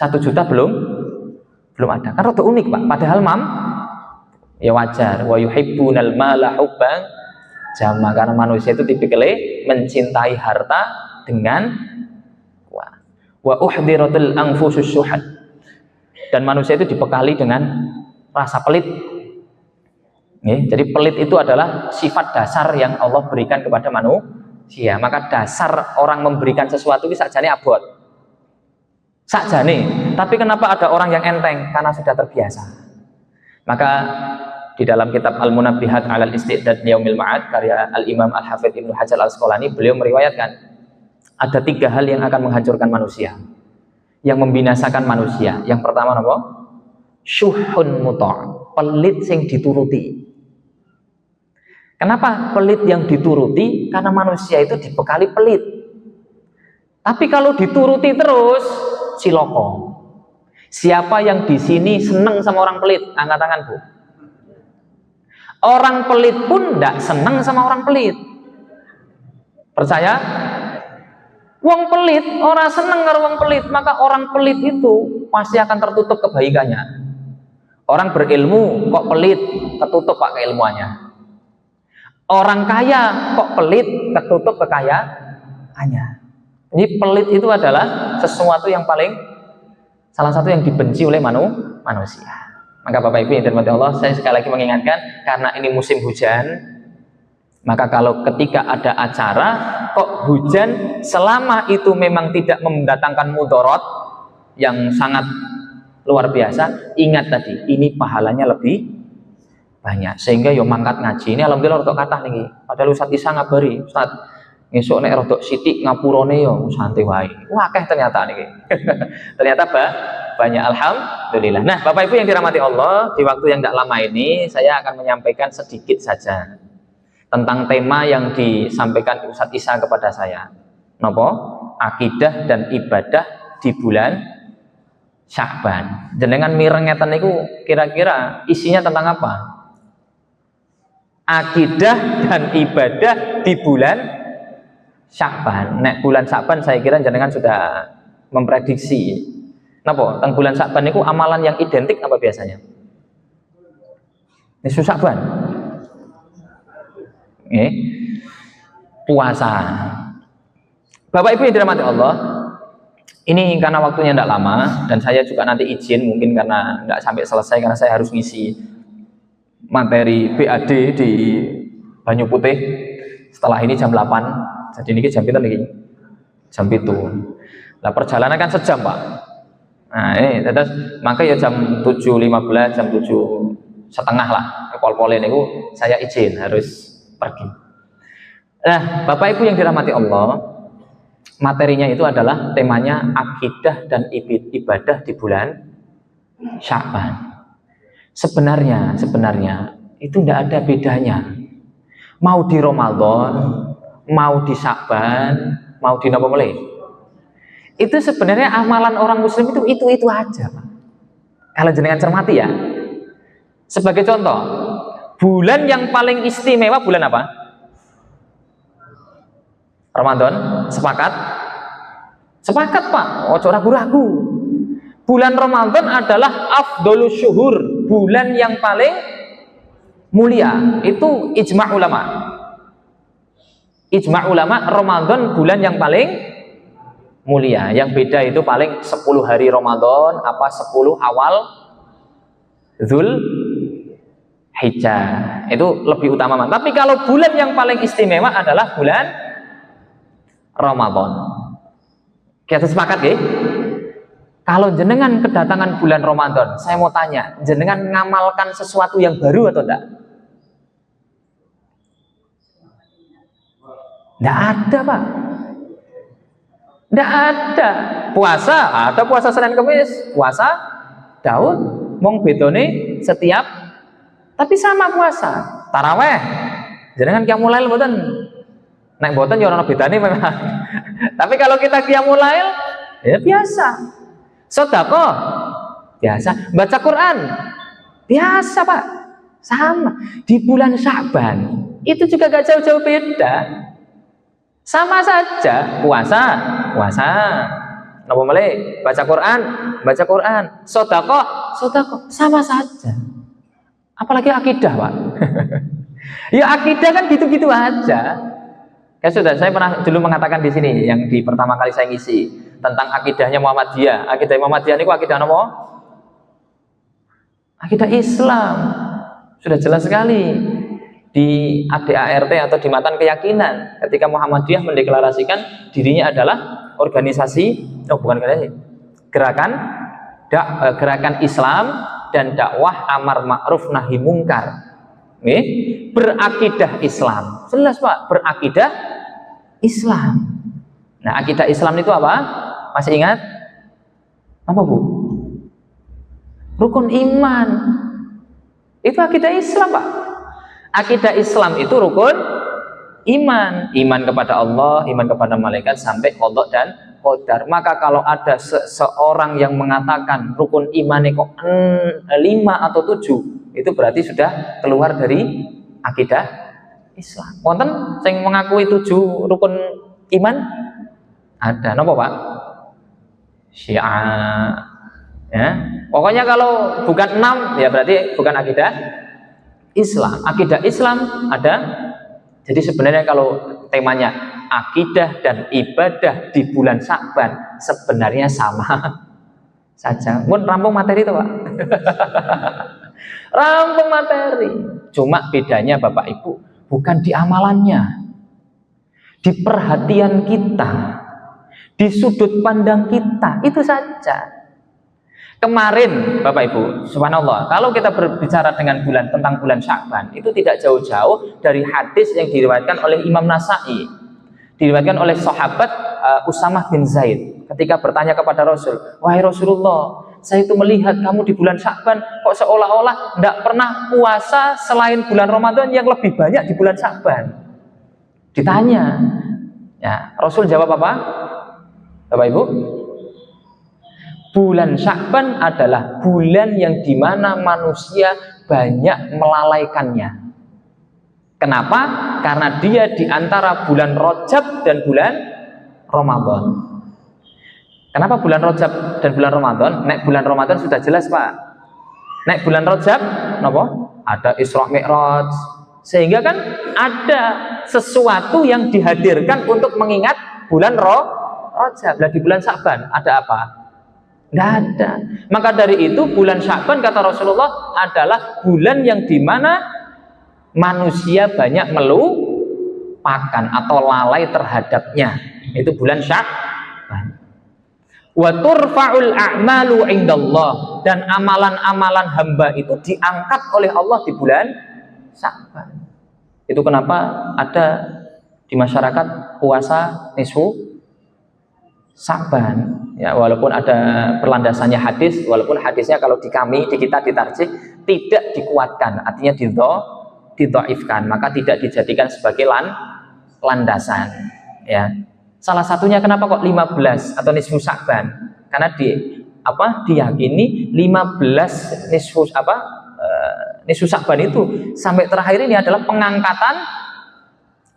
1 juta belum ada. Kan rada unik Pak. Padahal ya wajar. Wa yuhibbunal mala hubban jama, karena manusia itu tipikalnya mencintai harta dengan wa uhdiratul anfusus syuhad, dan manusia itu dibekali dengan rasa pelit. Jadi pelit itu adalah sifat dasar yang Allah berikan kepada manusia. Maka dasar orang memberikan sesuatu itu sakjane abot sakjane, tapi kenapa ada orang yang enteng? Karena sudah terbiasa. Maka di dalam kitab Al-Munabbihat 'alal Isti'dad Yaumil Ma'ad karya Al-Imam Al-Hafidz Ibnu Hajar Al-Asqalani, beliau meriwayatkan ada 3 hal yang akan menghancurkan manusia, yang membinasakan manusia. Yang pertama apa? Syuhun muta', pelit yang dituruti. Kenapa pelit yang dituruti? Karena manusia itu dibekali pelit. Tapi kalau dituruti terus, ciloko. Siapa yang di sini seneng sama orang pelit? Angkat tangan Bu. Orang pelit pun tidak senang sama orang pelit. Percaya? Wong pelit, orang senang karo wong pelit, maka orang pelit itu pasti akan tertutup kebaikannya. Orang berilmu kok pelit, ketutup Pak keilmuannya. Orang kaya kok pelit, ketutup kekayaannya. Jadi pelit itu adalah sesuatu yang salah satu yang dibenci oleh manusia. Maka Bapak Ibu yang dirahmati Allah, saya sekali lagi mengingatkan, karena ini musim hujan, maka kalau ketika ada acara kok hujan, selama itu memang tidak mendatangkan mudarat yang sangat luar biasa, ingat tadi, ini pahalanya lebih banyak. Sehingga yo mangkat ngaji ini alhamdulillah rodok kathah niki. Padahal Ustaz Isa ngabari, Ustaz ngesuk nek rodok sithik ngapurane yo santai wae. Wah akeh ternyata niki. Ternyata banyak, alhamdulillah. Nah Bapak Ibu yang dirahmati Allah, di waktu yang tidak lama ini saya akan menyampaikan sedikit saja tentang tema yang disampaikan Ustaz Isa kepada saya. Napa? Akidah dan ibadah di bulan Sya'ban. Jenengan mireng ngeten niku kira-kira isinya tentang apa? Akidah dan ibadah di bulan Sya'ban. Nek bulan Sya'ban saya kira jenengan sudah memprediksi. Napa? Teng bulan Sya'ban niku amalan yang identik apa biasanya? Nisfu Sya'ban. Puasa. Bapak Ibu yang dirahmati Allah, Ini karena waktunya tidak lama dan saya juga nanti izin mungkin karena nggak sampai selesai karena saya harus ngisi materi BAD di Banyu Putih setelah ini jam 8. Jadi ini jam 7 lagi. Jam 7. Nah, perjalanan kan sejam, Pak. Nah, ini terus maka ya jam 7.15, jam 7.30 lah. Pol-polin itu saya izin harus pergi. Nah, Bapak Ibu yang dirahmati Allah, materinya itu adalah temanya akidah dan ibadah di bulan Sya'ban. Sebenarnya itu tidak ada bedanya. Mau di Ramadan, mau di Sya'ban, mau di apa boleh. Itu sebenarnya amalan orang Muslim itu aja, Pak. Kalau jenengan cermati ya. Sebagai contoh, bulan yang paling istimewa bulan apa? Ramadan, sepakat? Sepakat, Pak. Ojo ragu-ragu. Bulan Ramadan adalah afdolus syuhur, bulan yang paling mulia. Itu ijma' ulama. Ijma' ulama, Ramadan bulan yang paling mulia. Yang beda itu paling 10 hari Ramadan apa 10 awal Dzul Hijjah. Itu lebih utama. Tapi kalau bulan yang paling istimewa adalah bulan Ramadan. Kita sepakat ya? Kalau jenengan kedatangan bulan Ramadan, saya mau tanya, jenengan ngamalkan sesuatu yang baru atau enggak? Enggak ada, Pak. Enggak ada. Puasa, ada puasa Senin Kamis, puasa Daud, mong bedone setiap tapi sama puasa. Taraweh, jenengan qiyamul lail mboten? Nek mboten ya ora bedane memang. Tapi kalau kita qiyamul lail ya biasa. Sedekah biasa, baca Quran biasa, Pak. Sama. Di bulan Sya'ban itu juga gak jauh-jauh beda. Sama saja, puasa. Napa malih? Baca Quran. Sedekah, sama saja. Apalagi akidah, Pak. Ya akidah kan gitu-gitu aja. Ya sudah, saya pernah dulu mengatakan di sini yang di pertama kali saya ngisi tentang akidahnya Muhammadiyah. Akidah Muhammadiyah ini akidah apa? Akidah Islam. Sudah jelas sekali di ADART atau di matan keyakinan ketika Muhammadiyah mendeklarasikan dirinya adalah gerakan Islam dan dakwah amar ma'ruf nahi mungkar. Berakidah Islam. Jelas, Pak, berakidah Islam. Nah, akidah Islam itu apa? Masih ingat? Apa, Bu? Rukun iman. Itu akidah Islam, Pak. Akidah Islam itu rukun iman. Iman kepada Allah, iman kepada malaikat sampai qada dan qadar. Maka kalau ada seseorang yang mengatakan rukun imannya kok 5 atau 7, itu berarti sudah keluar dari akidah Islam. Wonten sing mengakui 7 rukun iman? Ada. Napa, Pak? Syiah. Ya. Pokoknya kalau bukan 6 ya berarti bukan akidah Islam. Akidah Islam ada. Jadi sebenarnya kalau temanya akidah dan ibadah di bulan Sya'ban sebenarnya sama saja. Mun rampung materi itu, Pak. Rampung materi. Cuma bedanya Bapak Ibu bukan di amalannya, di perhatian kita, di sudut pandang kita, itu saja. Kemarin Bapak Ibu, subhanallah, kalau kita berbicara tentang bulan Sya'ban, itu tidak jauh-jauh dari hadis yang diriwayatkan oleh Imam Nasa'i, diriwayatkan oleh sahabat Usamah bin Zaid ketika bertanya kepada Rasul, wahai Rasulullah, saya itu melihat kamu di bulan Sya'ban kok seolah-olah tidak pernah puasa selain bulan Ramadan yang lebih banyak di bulan Sya'ban. Ditanya, ya, Rasul jawab apa? Bapak Ibu, bulan Sya'ban adalah bulan yang dimana manusia banyak melalaikannya. Kenapa? Karena dia di antara bulan Rajab dan bulan Ramadan. Kenapa bulan Rajab dan bulan Ramadan? Nek bulan Ramadan sudah jelas, Pak. Nek bulan Rajab, napa? Ada Isra Mi'raj. Sehingga kan ada sesuatu yang dihadirkan untuk mengingat bulan Rajab. Lah di bulan Sya'ban ada apa? Tidak ada. Maka dari itu bulan Sya'ban kata Rasulullah adalah bulan yang dimana manusia banyak melupakan atau lalai terhadapnya. Itu bulan Sya'ban. Wa turfa'ul a'malu indallah, dan amalan-amalan hamba itu diangkat oleh Allah di bulan Sya'ban. Itu kenapa ada di masyarakat puasa nisfu Sya'ban. Ya, walaupun ada perlandasannya hadis, walaupun hadisnya kalau di kami, di kita ditarjih tidak dikuatkan, artinya didhaifkan, maka tidak dijadikan sebagai landasan. Ya. Salah satunya kenapa kok 15 atau nisfu Sya'ban? Karena diyakini 15 nisfu Sya'ban itu sampai terakhir ini adalah pengangkatan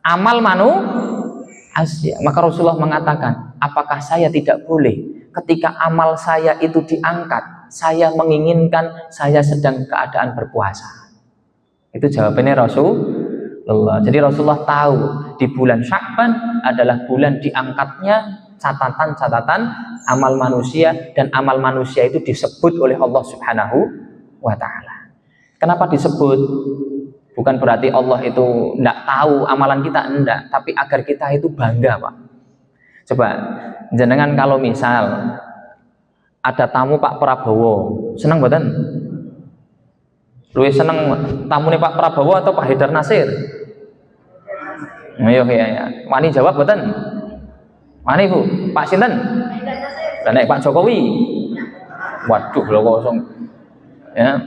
amal manusia. Maka Rasulullah mengatakan, apakah saya tidak boleh ketika amal saya itu diangkat, saya menginginkan saya sedang keadaan berpuasa? Itu jawabannya Rasulullah. Jadi Rasulullah tahu di bulan Sya'ban adalah bulan diangkatnya catatan-catatan amal manusia, dan amal manusia itu disebut oleh Allah Subhanahu wa Ta'ala. Kenapa disebut? Bukan berarti Allah itu tidak tahu amalan kita, enggak, tapi agar kita itu bangga, Pak. Coba jenengan kalau misal ada tamu Pak Prabowo, seneng mboten? Luwih seneng tamune Pak Prabowo atau Pak Haidar Nasir? Ayo ya. Wani jawab mboten? Wani Bu? Pak sinten? Lah nek Pak Jokowi. Waduh lho kosong. Ya.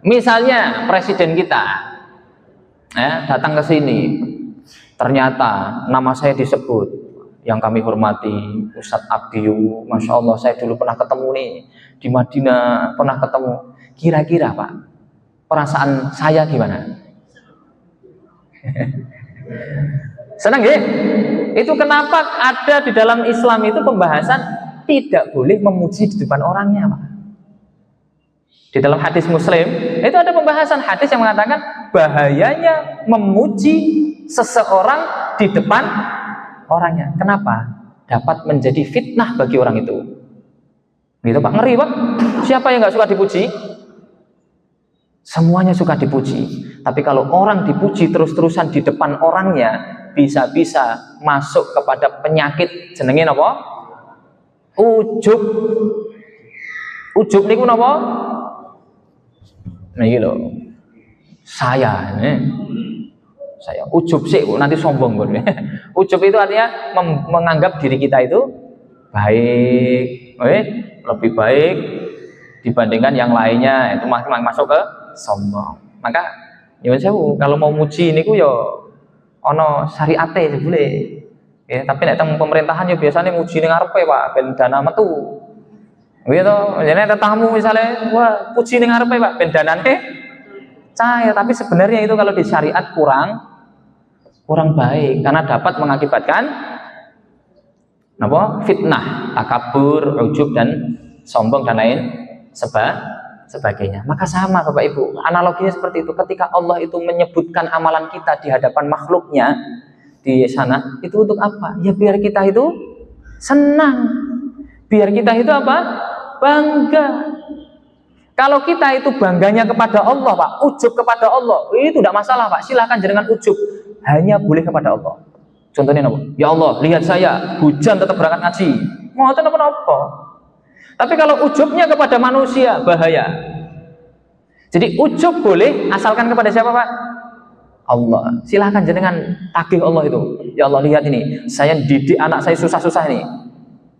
Misalnya presiden kita datang ke sini, ternyata nama saya disebut. Yang kami hormati Ustadz Abdiyu, Masya Allah saya dulu pernah ketemu nih di Madinah, pernah ketemu. Kira-kira Pak, perasaan saya gimana? Senang ya? Itu kenapa ada di dalam Islam itu pembahasan tidak boleh memuji di depan orangnya, Pak. Di dalam hadis Muslim itu ada pembahasan hadis yang mengatakan bahayanya memuji seseorang di depan orangnya. Kenapa? Dapat menjadi fitnah bagi orang itu. Gitu Pak, ngeri Pak. Siapa yang nggak suka dipuji? Semuanya suka dipuji. Tapi kalau orang dipuji terus-terusan di depan orangnya, bisa-bisa masuk kepada penyakit jenenge apa? Ujub. Ujub niku napa? Nah, gitu. Saya ujub sih, nanti sombong pun. Ujub itu artinya menganggap diri kita itu baik, lebih baik dibandingkan yang lainnya, itu masuk ke sombong. Maka nyuwun sewu, kalau mau muji niku yo ana syariate jebule. Ya, tapi nek teng pemerintahan yo biasanya muji ning ngarepe Pak, ben dana metu. Gitu, jadi ada tamu misalnya, wah puji ning ngarepe Pak, ben danane cair. Tapi sebenarnya itu kalau di syariat kurang baik, karena dapat mengakibatkan apa? Fitnah, takabur, ujub dan sombong dan lain sebagainya. Maka sama Bapak Ibu, analoginya seperti itu. Ketika Allah itu menyebutkan amalan kita di hadapan makhluknya di sana, itu untuk apa? Ya biar kita itu senang, biar kita itu apa? Bangga. Kalau kita itu bangganya kepada Allah Pak, ujub kepada Allah, itu tidak masalah Pak, silahkan jangan ujub, hanya boleh kepada Allah. Contohnya apa? Ya Allah, lihat saya hujan tetap berangkat ngaji, mau apa? Tapi kalau ujubnya kepada manusia, bahaya. Jadi ujub boleh, asalkan kepada siapa Pak? Allah. Silahkan jangan tagih Allah itu. Ya Allah, lihat ini, saya didik anak saya susah-susah ini.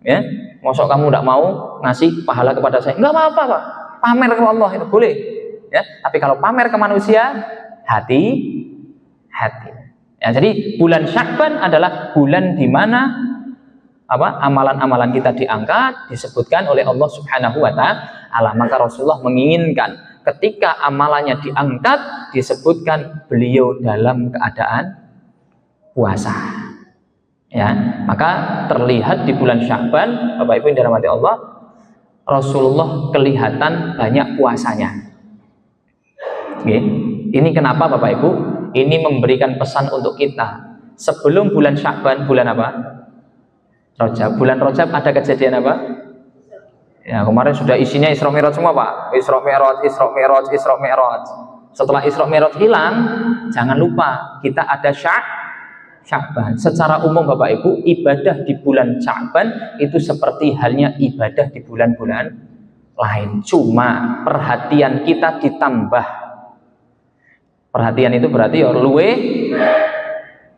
Ya, mosok kamu tidak mau ngasih pahala kepada saya? Enggak apa-apa Pak. Pamer ke Allah itu boleh. Ya, tapi kalau pamer ke manusia, hati. Ya, jadi bulan Sya'ban adalah bulan di mana amalan-amalan kita diangkat, disebutkan oleh Allah Subhanahu wa Ta'ala. Maka Rasulullah menginginkan ketika amalannya diangkat, disebutkan beliau dalam keadaan puasa. Ya, maka terlihat di bulan Sya'ban, Bapak Ibu yang dirahmati Allah, Rasulullah kelihatan banyak puasanya. Oke. Ini kenapa Bapak Ibu? Ini memberikan pesan untuk kita. Sebelum bulan Sya'ban, bulan apa? Rajab. Bulan Rajab ada kejadian apa? Ya, kemarin sudah isinya Isra Mi'raj semua, Pak. Isra Mi'raj, Isra Mi'raj, Isra Mi'raj. Setelah Isra Mi'raj hilang, jangan lupa kita ada Sya'ban. Secara umum Bapak Ibu, ibadah di bulan Sya'ban itu seperti halnya ibadah di bulan-bulan lain. Cuma perhatian kita ditambah. Perhatian itu berarti luwe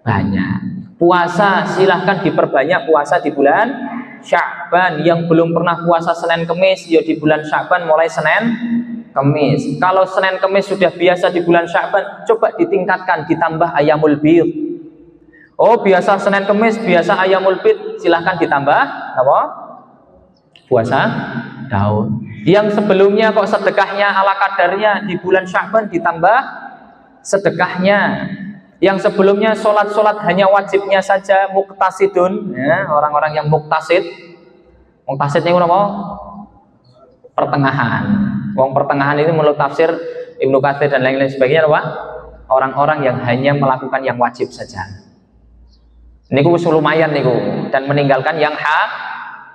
banyak. Puasa silahkan diperbanyak puasa di bulan Sya'ban. Yang belum pernah puasa Senin Kemis, ya di bulan Sya'ban mulai Senin Kemis. Kalau Senin Kemis sudah biasa di bulan Sya'ban, coba ditingkatkan, ditambah Ayyamul Bid. Oh, biasa Senin Kemis, biasa Ayyamul Bid, silahkan ditambah apa? Puasa daun. Yang sebelumnya kok sedekahnya ala kadarnya, di bulan Sya'ban ditambah sedekahnya. Yang sebelumnya sholat hanya wajibnya saja, muktasidun, ya, orang-orang yang muktasid itu apa? Pertengahan. Wong pertengahan ini menurut tafsir Ibnu Katsir dan lain-lain sebagainya apa? Orang-orang yang hanya melakukan yang wajib saja. Niku lumayan niku, dan meninggalkan yang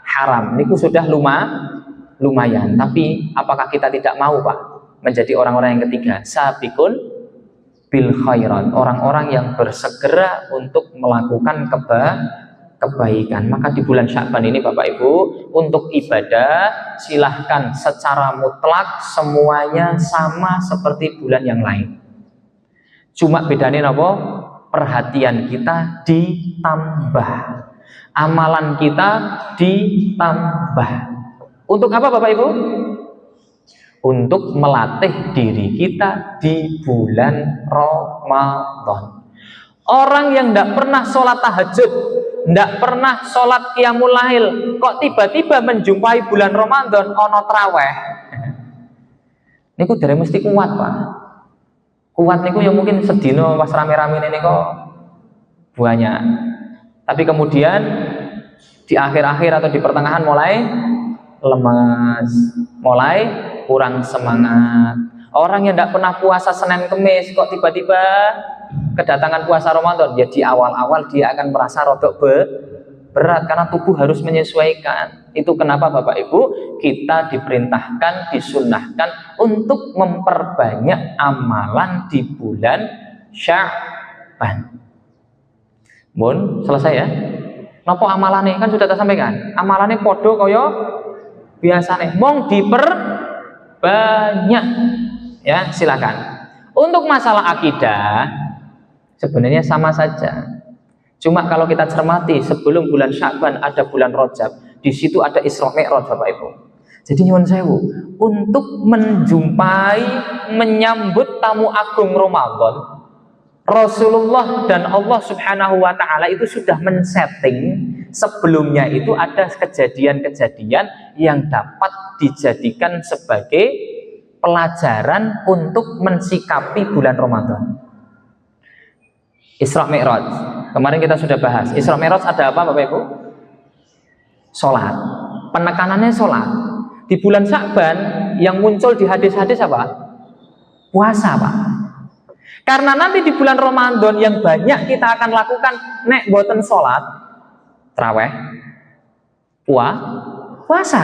haram. Niku sudah lumayan. Tapi apakah kita tidak mau, Pak, menjadi orang-orang yang ketiga? Sabiqun bil khairat, orang-orang yang bersegera untuk melakukan kebaikan. Maka di bulan Sya'ban ini Bapak Ibu, untuk ibadah silahkan secara mutlak semuanya sama seperti bulan yang lain. Cuma bedanya apa? Perhatian kita ditambah, amalan kita ditambah. Untuk apa Bapak Ibu? Untuk melatih diri kita di bulan Ramadan. Orang yang tidak pernah sholat tahajud, tidak pernah sholat qiyamul lail, kok tiba-tiba menjumpai bulan Ramadan ono traweh, niku dari mesti kuat, Pak. Kuat niku yang mungkin sedino pas rame-rame ini kok banyak. Tapi kemudian di akhir-akhir atau di pertengahan mulai lemas, mulai kurang semangat. Orang yang tidak pernah puasa Senin Kemis kok tiba-tiba kedatangan puasa Ramadan, ya di awal-awal dia akan merasa rodok berat karena tubuh harus menyesuaikan. Itu kenapa Bapak Ibu kita diperintahkan, disunnahkan untuk memperbanyak amalan di bulan Sya'ban. Mun selesai ya. Napa amalane kan sudah tersampaikan. Amalane podo kaya biasane, mong diperbanyak. Ya, silakan. Untuk masalah akidah sebenarnya sama saja. Cuma kalau kita cermati, sebelum bulan Sya'ban ada bulan Rajab. Di situ ada Isra Mi'raj Bapak Ibu. Jadi nyuwun sewu, untuk menjumpai, menyambut tamu agung Ramadan, Rasulullah dan Allah Subhanahu wa taala itu sudah men-setting sebelumnya itu ada kejadian-kejadian yang dapat dijadikan sebagai pelajaran untuk mensikapi bulan Ramadan. Isra Mi'raj. Kemarin kita sudah bahas. Isra Mi'raj ada apa Bapak Ibu? Salat. Penekanannya salat. Di bulan Sya'ban yang muncul di hadis-hadis apa? Puasa, Pak. Karena nanti di bulan Ramadan yang banyak kita akan lakukan nek boten salat, traweh, puasa.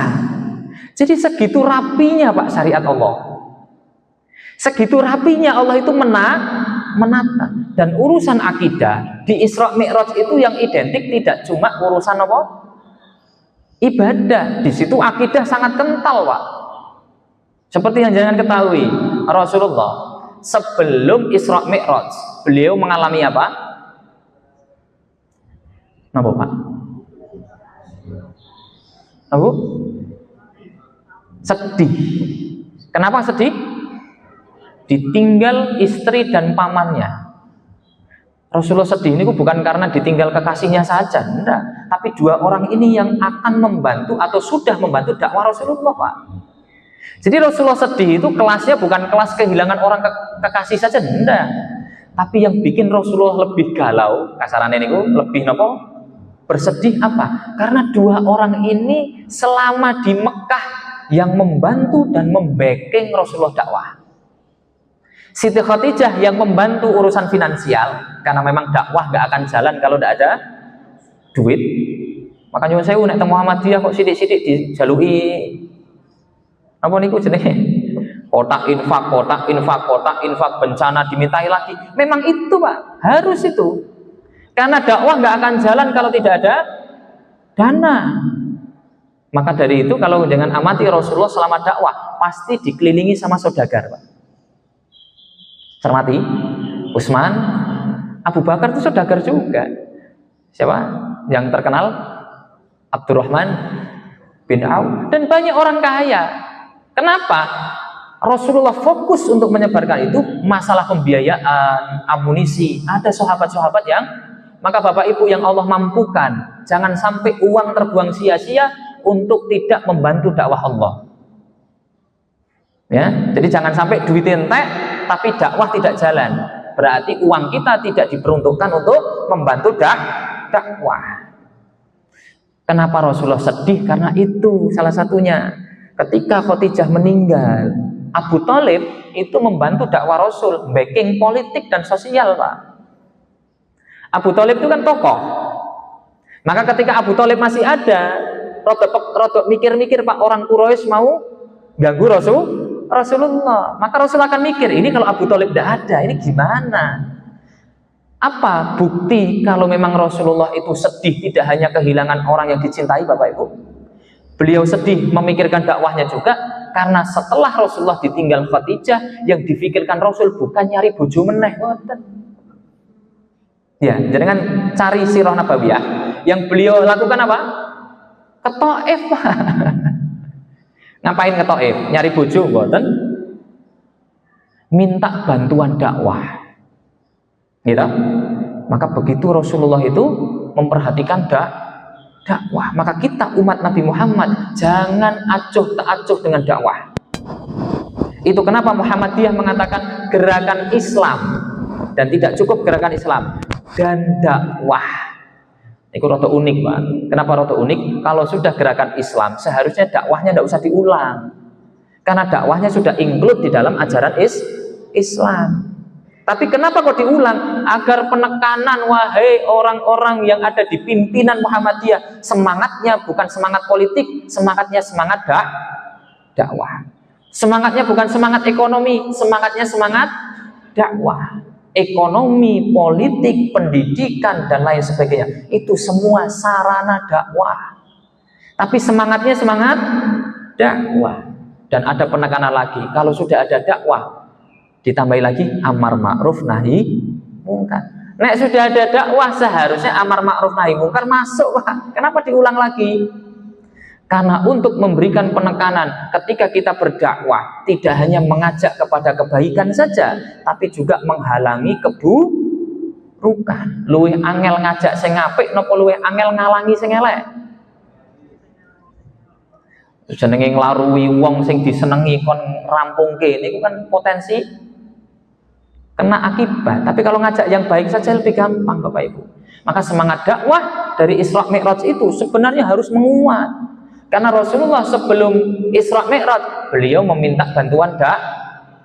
Jadi segitu rapinya Pak syariat Allah. Segitu rapinya Allah itu menata. Dan urusan akidah di Isra Mi'raj itu yang identik tidak cuma urusan apa? Ibadah. Di situ akidah sangat kental, Pak. Seperti yang jangan ketahui, Rasulullah sebelum Isra Mi'raj, beliau mengalami apa? Napa, Pak? Apa? Sedih. Kenapa sedih? Ditinggal istri dan pamannya. Rasulullah sedih ini bukan karena ditinggal kekasihnya saja, enggak. Tapi dua orang ini yang akan membantu atau sudah membantu dakwah Rasulullah, Pak. Jadi Rasulullah sedih itu kelasnya bukan kelas kehilangan orang kekasih saja, enggak. Tapi yang bikin Rasulullah lebih galau, kasarannya ini lebih nopo? Bersedih apa? Karena dua orang ini selama di Mekah yang membantu dan membacking Rasulullah dakwah. Siti Khadijah yang membantu urusan finansial, karena memang dakwah gak akan jalan kalau tidak ada duit. Maka nyuwun sewu nek teng Muhammadiyah kok sithik-sithik dijaluki apa niku jenenge? Kotak infak bencana dimintai lagi. Memang itu Pak, harus itu. Karena dakwah nggak akan jalan kalau tidak ada dana. Maka dari itu kalau dengan amati Rasulullah selama dakwah pasti dikelilingi sama saudagar Pak. Cermati, Utsman, Abu Bakar itu saudagar juga. Siapa? Yang terkenal Abdurrahman bin Auf dan banyak orang kaya. Kenapa? Rasulullah fokus untuk menyebarkan itu masalah pembiayaan, amunisi. Ada sahabat-sahabat yang, maka Bapak Ibu yang Allah mampukan, jangan sampai uang terbuang sia-sia untuk tidak membantu dakwah Allah. Ya, jadi jangan sampai duit entek tapi dakwah tidak jalan. Berarti uang kita tidak diperuntukkan untuk membantu dakwah. Kenapa Rasulullah sedih? Karena itu salah satunya. Ketika Khadijah meninggal, Abu Thalib itu membantu dakwah Rasul, backing politik dan sosial Pak. Abu Thalib itu kan tokoh. Maka ketika Abu Thalib masih ada, rodok mikir-mikir Pak, orang Quraisy mau ganggu Rasulullah. Maka Rasul akan mikir, ini kalau Abu Thalib tidak ada, ini gimana? Apa bukti kalau memang Rasulullah itu sedih tidak hanya kehilangan orang yang dicintai Bapak Ibu? Beliau sedih memikirkan dakwahnya juga karena setelah Rasulullah ditinggal Khadijah, yang difikirkan Rasul bukan nyari bojo meneh. Ya, jangan cari sirah nabawiyah. Yang beliau lakukan apa? Ke Taif. Ngapain ke Taif? Nyari bojo mboten? Minta bantuan dakwah. Gitu. Maka begitu Rasulullah itu memperhatikan dakwah, maka kita umat Nabi Muhammad jangan acuh tak acuh dengan dakwah. Itu kenapa Muhammadiyah mengatakan gerakan Islam, dan tidak cukup gerakan Islam dan dakwah. Itu rada unik Pak. Kenapa rada unik? Kalau sudah gerakan Islam seharusnya dakwahnya tidak usah diulang, karena dakwahnya sudah include di dalam ajaran Islam. Tapi kenapa kok diulang? Agar penekanan, wahai orang-orang yang ada di pimpinan Muhammadiyah, semangatnya bukan semangat politik, semangatnya semangat dakwah. Semangatnya bukan semangat ekonomi, semangatnya semangat dakwah. Ekonomi, politik, pendidikan, dan lain sebagainya, itu semua sarana dakwah. Tapi semangatnya semangat dakwah. Dan ada penekanan lagi, kalau sudah ada dakwah, ditambah lagi amar ma'ruf nahi mungkar. Nek sudah ada dakwah seharusnya amar ma'ruf nahi mungkar masuk Pak. Kenapa diulang lagi? Karena untuk memberikan penekanan ketika kita berdakwah tidak hanya mengajak kepada kebaikan saja, tapi juga menghalangi keburukan. Luwih angel ngajak sing apik napa luwih angel ngalangi sing elek? Jenenge nglarui wong sing disenengi kon rampungke niku kan potensi kena akibat. Tapi kalau ngajak yang baik saja lebih gampang Bapak Ibu. Maka semangat dakwah dari Isra Mi'raj itu sebenarnya harus menguat. Karena Rasulullah sebelum Isra Mi'raj beliau meminta bantuan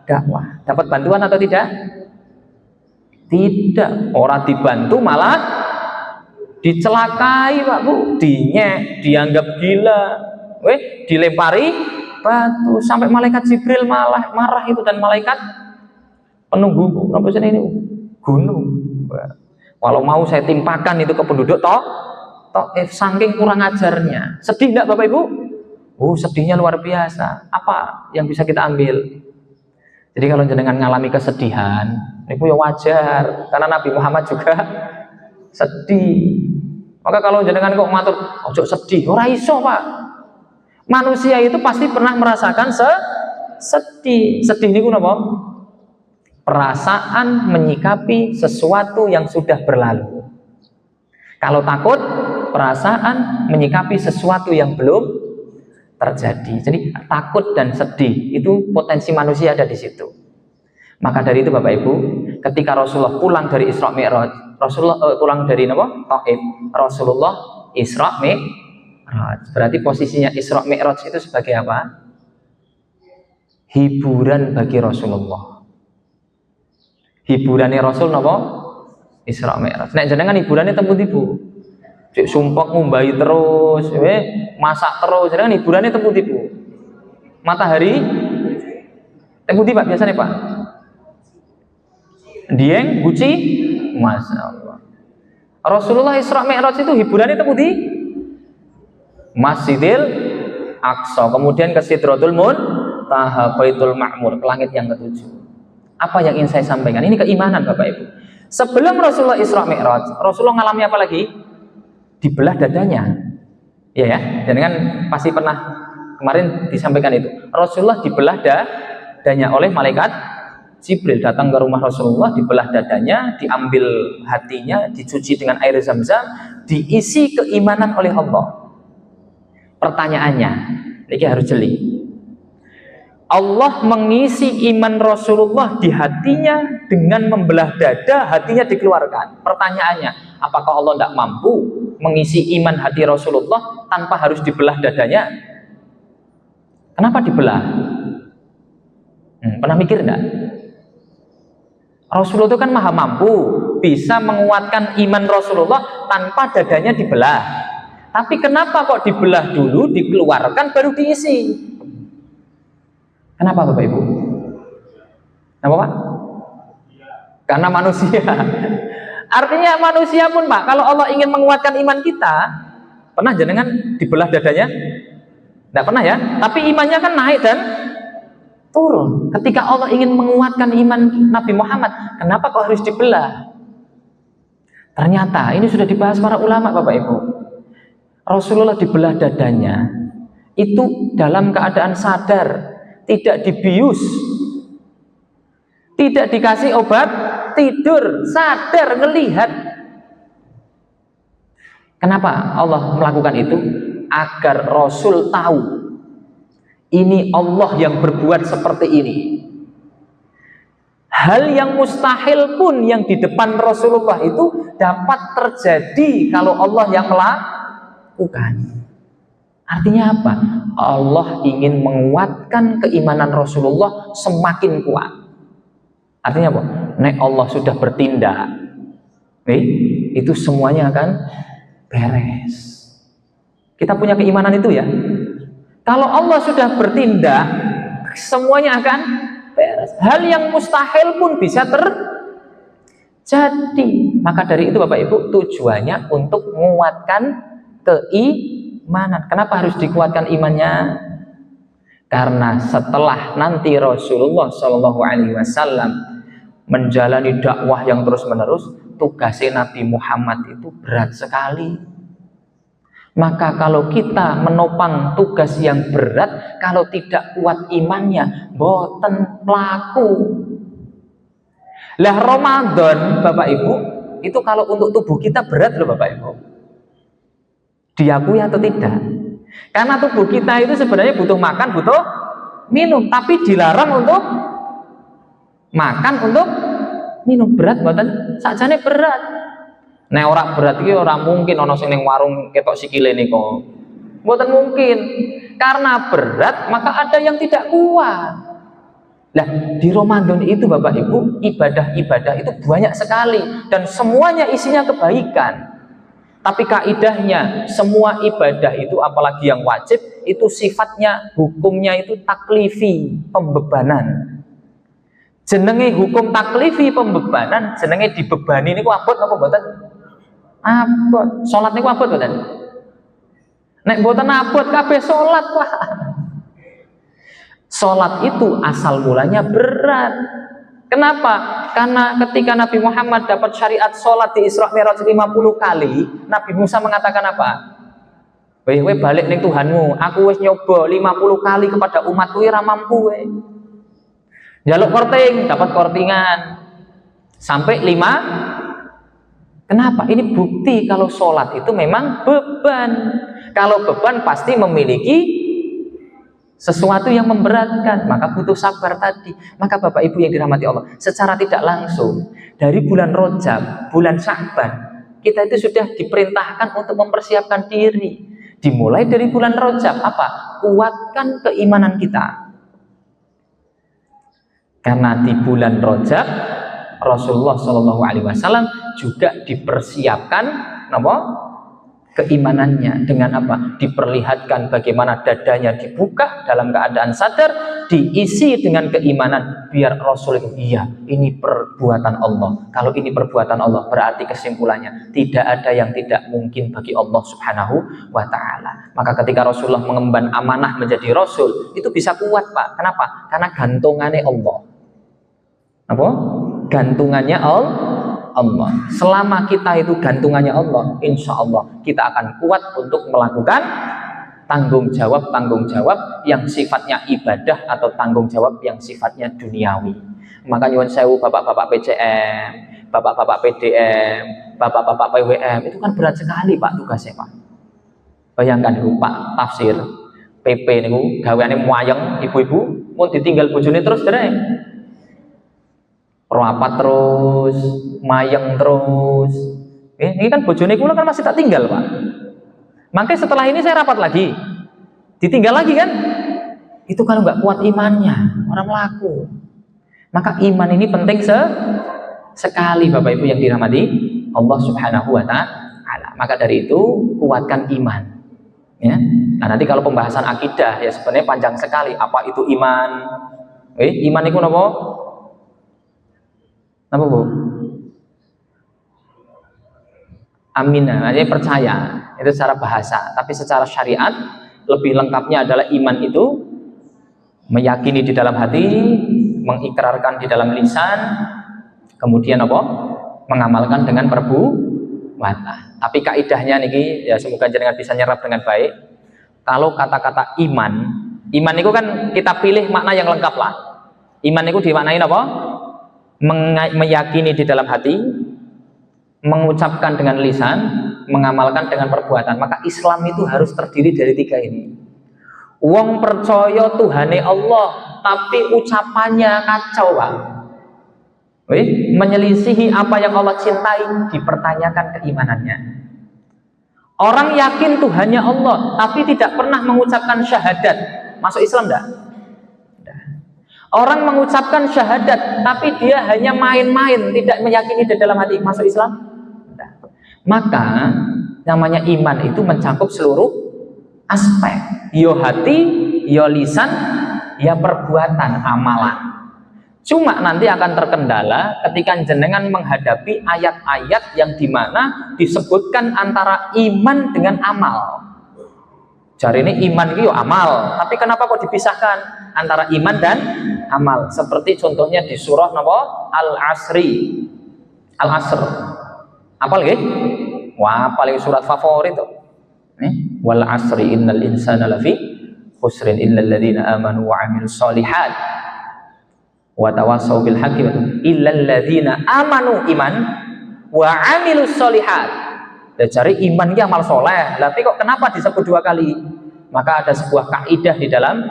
dakwah. Dapat bantuan atau tidak? Tidak. Orang dibantu malah dicelakai Pak Bu, dinyek, dianggap gila, dilempari batu sampai malaikat Jibril malah marah itu, dan malaikat penunggu apa sih ini gunung. Walau mau saya timpakan itu ke penduduk saking kurang ajarnya. Sedih enggak Bapak Ibu? Oh, sedihnya luar biasa. Apa yang bisa kita ambil? Jadi kalau jenengan ngalami kesedihan, itu ya wajar, karena Nabi Muhammad juga sedih. Maka kalau jenengan kok matur, ojo sedih, ora iso Pak. Manusia itu pasti pernah merasakan sedih. Sedih niku napa? Perasaan menyikapi sesuatu yang sudah berlalu. Kalau takut, perasaan menyikapi sesuatu yang belum terjadi. Jadi takut dan sedih itu potensi manusia ada di situ. Maka dari itu Bapak Ibu, ketika Rasulullah pulang dari Isra Mi'raj, Rasulullah pulang dari Taif, Rasulullah Isra Mi'raj. Berarti posisinya Isra Mi'raj itu sebagai apa? Hiburan bagi Rasulullah. Hiburannya Rasul napa? Isra Mi'raj. Nek jenengan hiburannya tempuh tipu. Cek sumpek ngumbahi terus, masak terus, jangan hiburannya tipu-tipu. Matahari, tipu-tipu Pak biasanya Pak. Dieng, Guci, Masya Allah. Rasulullah Isra Mi'raj itu hiburannya tipu-tipu. Masjidil Aqsa, kemudian ke Sidratul Muntaha, Baitul Ma'mur, ke langit yang ketujuh. Apa yang ingin saya sampaikan? Ini keimanan Bapak Ibu. Sebelum Rasulullah Isra Mi'raj, Rasulullah ngalami apa lagi? Dibelah dadanya, ya. Dan kan pasti pernah kemarin disampaikan itu. Rasulullah dibelah dadanya oleh malaikat Jibril, datang ke rumah Rasulullah, dibelah dadanya, diambil hatinya, dicuci dengan air zam-zam, diisi keimanan oleh Allah. Pertanyaannya, ini harus jeli. Allah mengisi iman Rasulullah di hatinya dengan membelah dada, hatinya dikeluarkan. Pertanyaannya, apakah Allah tidak mampu mengisi iman hati Rasulullah tanpa harus dibelah dadanya? Kenapa dibelah? Pernah mikir enggak? Rasulullah itu kan maha mampu, bisa menguatkan iman Rasulullah tanpa dadanya dibelah. Tapi kenapa kok dibelah dulu, dikeluarkan, baru diisi? Kenapa Bapak Ibu? Kenapa Pak? Karena manusia. Artinya manusia pun Pak, kalau Allah ingin menguatkan iman kita, pernah jenengan dibelah dadanya? Tidak pernah ya? Tapi imannya kan naik dan turun. Ketika Allah ingin menguatkan iman Nabi Muhammad, kenapa kok harus dibelah? Ternyata ini sudah dibahas para ulama Bapak Ibu. Rasulullah dibelah dadanya itu dalam keadaan sadar, tidak dibius, tidak dikasih obat tidur, sadar, ngelihat. Kenapa Allah melakukan itu? Agar Rasul tahu ini Allah yang berbuat seperti ini. Hal yang mustahil pun yang di depan Rasulullah itu dapat terjadi kalau Allah yang melakukan. Artinya apa? Allah ingin menguatkan keimanan Rasulullah semakin kuat. Artinya apa? Nek Allah sudah bertindak, itu semuanya akan beres. Kita punya keimanan itu ya. Kalau Allah sudah bertindak, semuanya akan beres. Hal yang mustahil pun bisa terjadi. Maka dari itu Bapak Ibu, tujuannya untuk menguatkan keimanan. Kenapa harus dikuatkan imannya? Karena setelah nanti Rasulullah SAW menjalani dakwah yang terus-menerus, tugasnya Nabi Muhammad itu berat sekali. Maka kalau kita menopang tugas yang berat, kalau tidak kuat imannya, boten pelaku. Lah Ramadan Bapak Ibu, itu kalau untuk tubuh kita berat loh Bapak Ibu. Diakui atau tidak? Karena tubuh kita itu sebenarnya butuh makan, butuh minum, tapi dilarang untuk makan, untuk minum. Berat boten? Sakjane berat. Nek ora berat iki ora mungkin ana sing ning warung ketok sikile niku. Mboten mungkin. Karena berat maka ada yang tidak kuat. Lah, di Ramadan itu Bapak Ibu, ibadah-ibadah itu banyak sekali dan semuanya isinya kebaikan. Tapi kaidahnya semua ibadah itu apalagi yang wajib itu sifatnya hukumnya itu taklifi, pembebanan. Jenenge hukum taklifi pembebanan, jenenge dibebani niku abot apa mboten? Abot. Salat niku abot mboten? Nek mboten abot kabeh salat, Pak. Salat itu asal mulanya berat. Kenapa? Karena ketika Nabi Muhammad dapat syariat salat di Isra Mi'raj 50 kali, Nabi Musa mengatakan apa? Kowe balik ning Tuhanmu, aku wis nyoba 50 kali kepada umatku ora mampu kowe. Jaluk korting, dapat kortingan. Sampai 5. Kenapa? Ini bukti kalau sholat itu memang beban. Kalau beban pasti memiliki sesuatu yang memberatkan, maka butuh sabar tadi. Maka Bapak Ibu yang dirahmati Allah, secara tidak langsung dari bulan Rajab, bulan Sya'ban, kita itu sudah diperintahkan untuk mempersiapkan diri. Dimulai dari bulan Rajab, apa? Kuatkan keimanan kita. Karena di bulan Rajab Rasulullah SAW juga dipersiapkan apa? keimanannya dengan apa? Diperlihatkan bagaimana dadanya dibuka dalam keadaan sadar, diisi dengan keimanan, biar Rasul itu, iya, ini perbuatan Allah. Kalau ini perbuatan Allah, berarti kesimpulannya tidak ada yang tidak mungkin bagi Allah Subhanahu wa ta'ala. Maka ketika Rasulullah mengemban amanah menjadi Rasul, itu bisa kuat, Pak. Kenapa? Karena gantungannya Allah. Apa? Gantungannya Allah. Selama kita itu gantungannya Allah, insya Allah kita akan kuat untuk melakukan tanggung jawab yang sifatnya ibadah atau tanggung jawab yang sifatnya duniawi. Maka nyuwun sewu bapak-bapak PCM, bapak-bapak PDM, bapak-bapak PWM, itu kan berat sekali Pak tugasnya Pak. Bayangkan itu Pak tafsir PP niku gaweane muayeng ibu-ibu mau ditinggal bojone terus dereng. Rapat terus, mayeng terus. Ini kan bojone kula kan masih tak tinggal, Pak. Makanya setelah ini saya rapat lagi. Ditinggal lagi kan? Itu kalau nggak kuat imannya, orang melaku. Maka iman ini penting sekali Bapak Ibu yang dirahmati Allah Subhanahu wa ta'ala. Maka dari itu kuatkan iman. Ya. Nah, nanti kalau pembahasan akidah ya sebenarnya panjang sekali. Apa itu iman? Iman itu apa? Apa Bu? Aminah, artinya percaya. Itu secara bahasa. Tapi secara syariat lebih lengkapnya adalah iman itu meyakini di dalam hati, mengikrarkan di dalam lisan, kemudian apa? Mengamalkan dengan perbuatan. Tapi kaidahnya niki ya semoga jenengan bisa nyerap dengan baik. Kalau kata-kata iman itu kan kita pilih makna yang lengkap lah. Iman itu dimaknain apa? Meyakini di dalam hati, mengucapkan dengan lisan, mengamalkan dengan perbuatan. Maka Islam itu harus terdiri dari tiga ini. Wong percaya Tuhane Allah, tapi ucapannya kacau Pak. Menyelisihi apa yang Allah cintai, dipertanyakan keimanannya. Orang yakin Tuhannya Allah, tapi tidak pernah mengucapkan syahadat, masuk Islam enggak? Orang mengucapkan syahadat, tapi dia hanya main-main, tidak meyakini di dalam hati, masuk Islam? Maka namanya iman itu mencakup seluruh aspek, yo hati, yo lisan, ya perbuatan, amalan. Cuma nanti akan terkendala ketika jenengan menghadapi ayat-ayat yang dimana disebutkan antara iman dengan amal. Jari ini iman itu amal, tapi kenapa kok dipisahkan antara iman dan amal? Seperti contohnya di surah Al-Asri, Al-Asr. Apa lagi? Wah, paling surat favorit tuh. Wal asri innal insana lafi khusrin illal ladzina amanu wa amilus solihat wa tawassaw bil haqqi illal ladzina amanu iman wa amilus solihat. Cari iman ki amal soleh, tapi kok kenapa disebut dua kali? Maka ada sebuah kaidah di dalam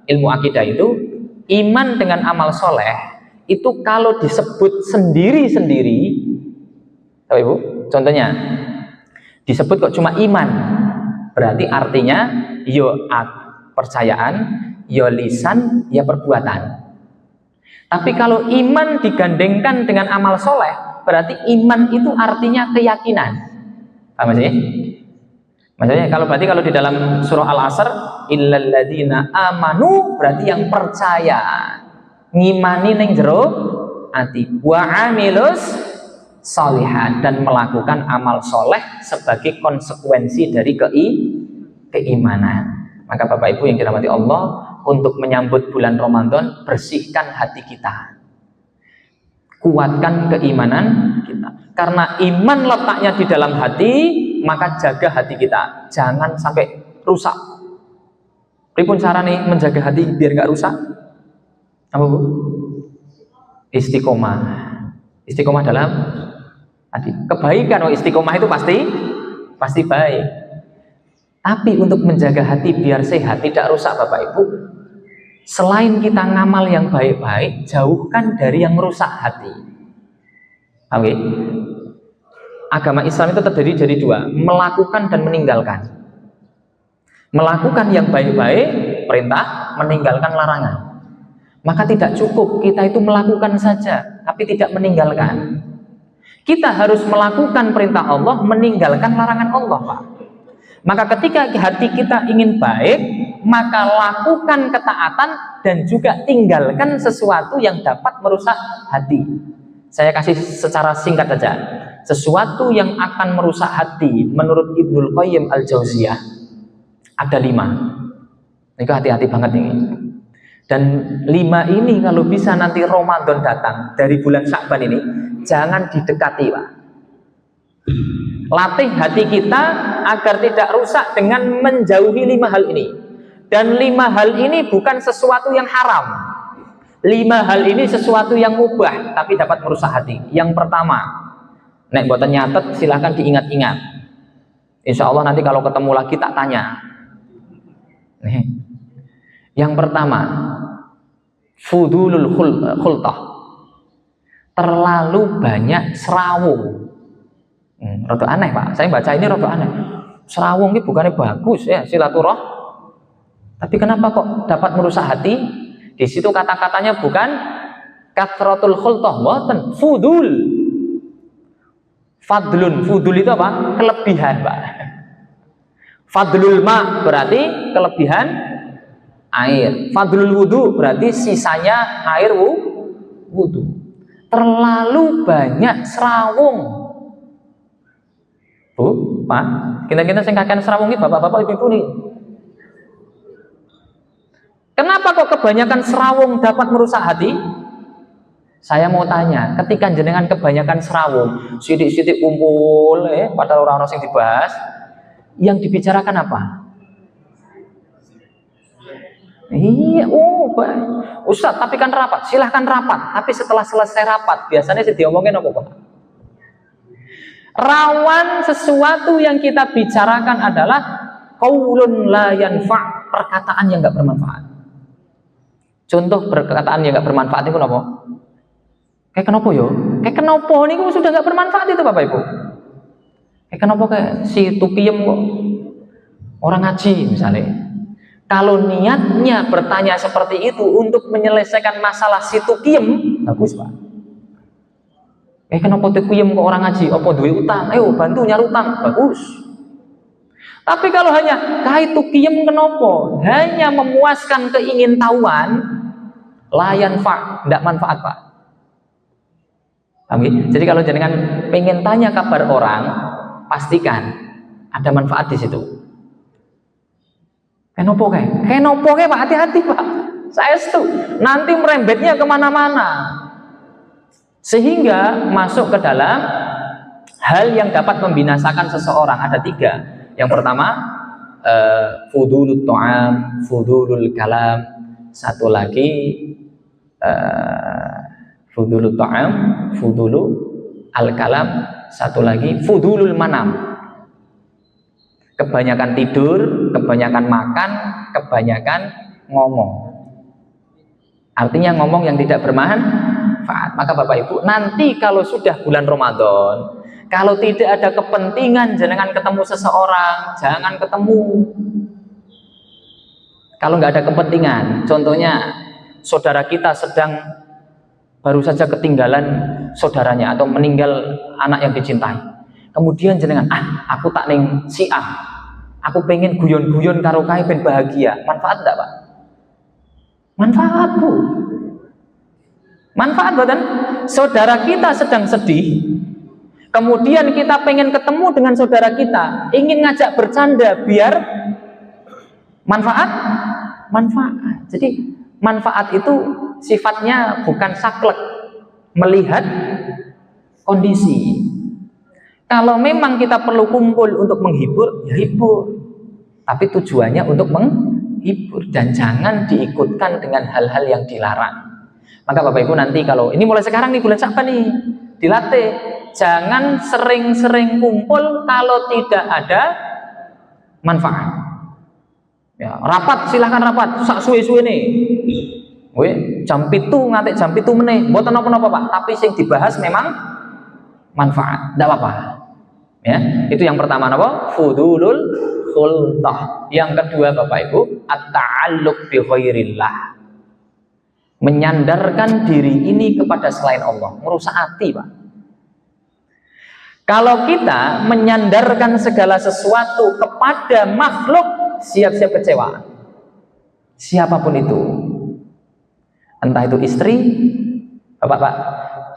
ilmu akidah itu, iman dengan amal soleh itu kalau disebut sendiri-sendiri, tahu Ibu? Contohnya disebut kok cuma iman, berarti artinya yo percayaan, yo lisan, ya perbuatan. Tapi kalau iman digandengkan dengan amal soleh, berarti iman itu artinya keyakinan. Paham sih? Maksudnya berarti kalau di dalam surah Al-Asr illal ladzina amanu berarti yang percaya, ngimani ning jero ati, wa amilus sholihat dan melakukan amal soleh sebagai konsekuensi dari keimanan. Maka Bapak Ibu yang dirahmati Allah, untuk menyambut bulan Ramadan bersihkan hati kita. Kuatkan keimanan kita. Karena iman letaknya di dalam hati, maka jaga hati kita, jangan sampai rusak. Pripun cara nih menjaga hati biar nggak rusak? Apa Bu? Istiqomah. Istiqomah dalam hati. Kebaikan, istiqomah itu pasti baik. Tapi untuk menjaga hati biar sehat, tidak rusak Bapak Ibu, selain kita ngamal yang baik-baik, jauhkan dari yang merusak hati. Oke. Agama Islam itu terdiri dari dua, melakukan dan meninggalkan. Melakukan yang baik-baik, perintah, meninggalkan larangan. Maka tidak cukup kita itu melakukan saja, tapi tidak meninggalkan. Kita harus melakukan perintah Allah, meninggalkan larangan Allah, Pak. Maka ketika hati kita ingin baik, maka lakukan ketaatan dan juga tinggalkan sesuatu yang dapat merusak hati. Saya kasih secara singkat saja. Sesuatu yang akan merusak hati menurut Ibnul Qayyim Al-Jauziyah ada 5. Ini hati-hati banget ini. Dan 5 ini kalau bisa nanti Ramadan datang dari bulan Sya'ban ini, jangan didekati, Pak. Latih hati kita agar tidak rusak dengan menjauhi 5 hal ini. Dan 5 hal ini bukan sesuatu yang haram. 5 hal ini sesuatu yang mubah, tapi dapat merusak hati. Yang pertama, nek buatan nyatet silahkan diingat-ingat. Insya Allah nanti kalau ketemu lagi tak tanya. Yang pertama, fudulul khultah, terlalu banyak serawung. Rada aneh, Pak. Saya baca ini rada aneh. Serawung ini bukannya bagus ya, silaturah. Tapi kenapa kok dapat merusak hati? Di situ kata-katanya bukan kathratul khultah, boten, fudul. Fadlun, fudul itu apa? Kelebihan, Pak. Fadlul ma berarti kelebihan air. Fadlul wudu berarti sisanya air wudu. Terlalu banyak serawung. Bu, Pak, kita sing kakean serawung iki bapak-bapak ibu-ibu nih. Kenapa kok kebanyakan serawung dapat merusak hati? Saya mau tanya, ketika jenengan kebanyakan serawung, sidik-sidik kumpul, pada orang-orang yang dibahas, yang dibicarakan apa? Iya, Ustaz, tapi kan rapat, silahkan rapat. Tapi setelah selesai rapat, biasanya sih diomongin apa, Pak? Rawan sesuatu yang kita bicarakan adalah qaulun la yanfa', perkataan yang enggak bermanfaat. Contoh perkataan yang enggak bermanfaat itu apa? Kayak kenapa yo? Kayak kenapa niku sudah enggak bermanfaat itu Bapak Ibu. Kayak kenapa kayak si Tupiem kok orang ngaji misalnya. Kalau niatnya bertanya seperti itu untuk menyelesaikan masalah si Tupiem, bagus, Pak. Kenapa Tupiem kok orang ngaji? Apa duwe utang? Ayo bantu nyari utang, bagus. Tapi kalau hanya kait Tupiem kenapa? Hanya memuaskan keingintahuan, layan fa, tidak manfaat, Pak. Jadi kalau jenengan pengen tanya kabar orang, pastikan ada manfaat di situ. Kenapa Pak? Hati-hati, Pak. Saya setuju. Nanti merembetnya kemana-mana. Sehingga masuk ke dalam hal yang dapat membinasakan seseorang. Ada 3. Yang pertama, fudulul ta'am, fudulul kalam. Satu lagi, fudulul ta'am, fudulul al-kalam. Satu lagi, fudulul manam. Kebanyakan tidur, kebanyakan makan, kebanyakan ngomong. Artinya ngomong yang tidak bermanfaat. Maka Bapak Ibu, nanti kalau sudah bulan Ramadan, kalau tidak ada kepentingan jenengan ketemu seseorang, jangan ketemu. Kalau nggak ada kepentingan, contohnya saudara kita sedang baru saja ketinggalan saudaranya atau meninggal anak yang dicintai. Kemudian jenengan, aku tak ning si A, aku pengen guyon-guyon karo kae ben bahagia. Manfaat enggak, Pak? Manfaat, Bu. Manfaat, bukan? Saudara kita sedang sedih, kemudian kita pengen ketemu dengan saudara kita, ingin ngajak bercanda biar manfaat. Jadi manfaat itu sifatnya bukan saklek, melihat kondisi. Kalau memang kita perlu kumpul untuk menghibur, ya hibur. Tapi tujuannya untuk menghibur dan jangan diikutkan dengan hal-hal yang dilarang. Maka Bapak Ibu nanti kalau ini mulai sekarang nih bulan Sya'ban nih, dilatih jangan sering-sering kumpul kalau tidak ada manfaat. Ya, rapat silahkan rapat, sak suwe-suwe nih. Jam 7 nganti jam 7 meneh, mboten napa-napa Pak, tapi sing dibahas memang manfaat, enggak apa-apa. Ya, itu yang pertama napa? Fudulul khultah. Yang kedua Bapak Ibu, at-ta'alluq bi ghairillah. Menyandarkan diri ini kepada selain Allah, merusak hati, Pak. Kalau kita menyandarkan segala sesuatu kepada makhluk, siap-siap kecewa. Siapapun itu. Entah itu istri, Pak,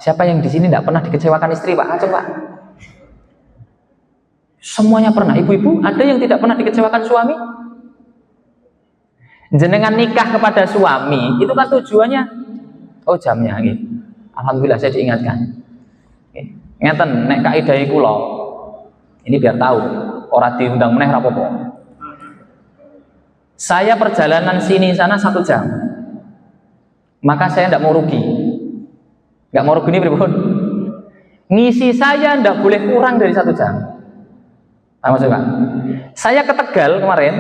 siapa yang di sini tidak pernah dikecewakan istri, Pak? Coba. Semuanya pernah. Ibu-ibu, ada yang tidak pernah dikecewakan suami? Jenengan nikah kepada suami, itu kan tujuannya, oh jamnya, gitu. Alhamdulillah saya diingatkan. Ngeten, nek kaidahe kula, ini biar tahu, ora diundang meneh rapopo. Saya perjalanan sini sana 1 jam, maka saya tidak mau rugi. Nggak mau rugi ini pripun? Ngisi saya tidak boleh kurang dari 1 jam. Maksudnya, saya ke Tegal kemarin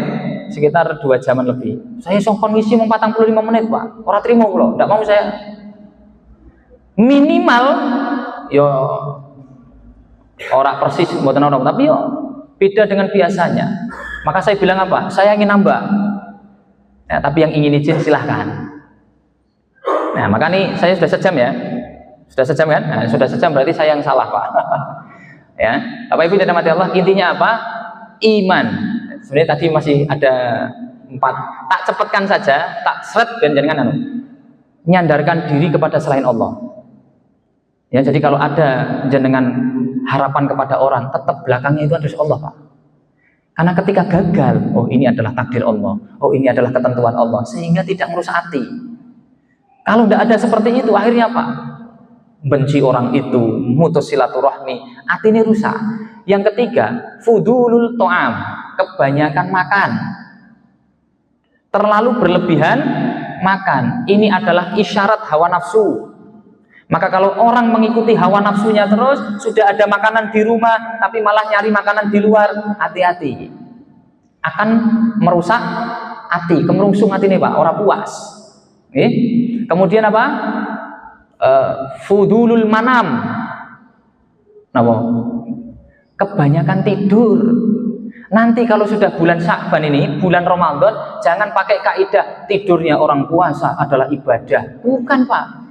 sekitar 2 jaman lebih. Saya songkon ngisi mau 45 menit, Pak. Ora trimo kula, tidak mau saya. Minimal yo ora persis mboten ana, tapi yo beda dengan biasanya. Maka saya bilang apa? Saya ingin nambah. Ya, tapi yang ingin izin silahkan. Nah, maka nih saya sudah sejam ya. Sudah sejam kan? Nah, sudah sejam berarti saya yang salah, Pak. Ya, Bapak Ibu dirahmati Allah, intinya apa? Iman. Sebenarnya tadi masih ada 4. Tak cepatkan saja, tak seret dan jangan nyandarkan diri kepada selain Allah. Ya, jadi kalau ada jenengan harapan kepada orang, tetap belakangnya itu harus Allah, Pak. Karena ketika gagal, oh ini adalah takdir Allah, oh ini adalah ketentuan Allah, sehingga tidak merusak hati. Kalau tidak ada seperti itu, akhirnya apa? Benci orang itu, mutus silaturahmi, hati ini rusak. Yang ketiga, fudulul to'am, kebanyakan makan, terlalu berlebihan makan. Ini adalah isyarat hawa nafsu. Maka kalau orang mengikuti hawa nafsunya terus, sudah ada makanan di rumah, tapi malah nyari makanan di luar, hati-hati. Akan merusak hati, kemerungsung hati ini, Pak, orang puas. Kemudian apa? Fudulul manam. Napa? Kebanyakan tidur. Nanti kalau sudah bulan Sya'ban ini, bulan Ramadan, jangan pakai kaidah tidurnya orang puasa adalah ibadah. Bukan, Pak.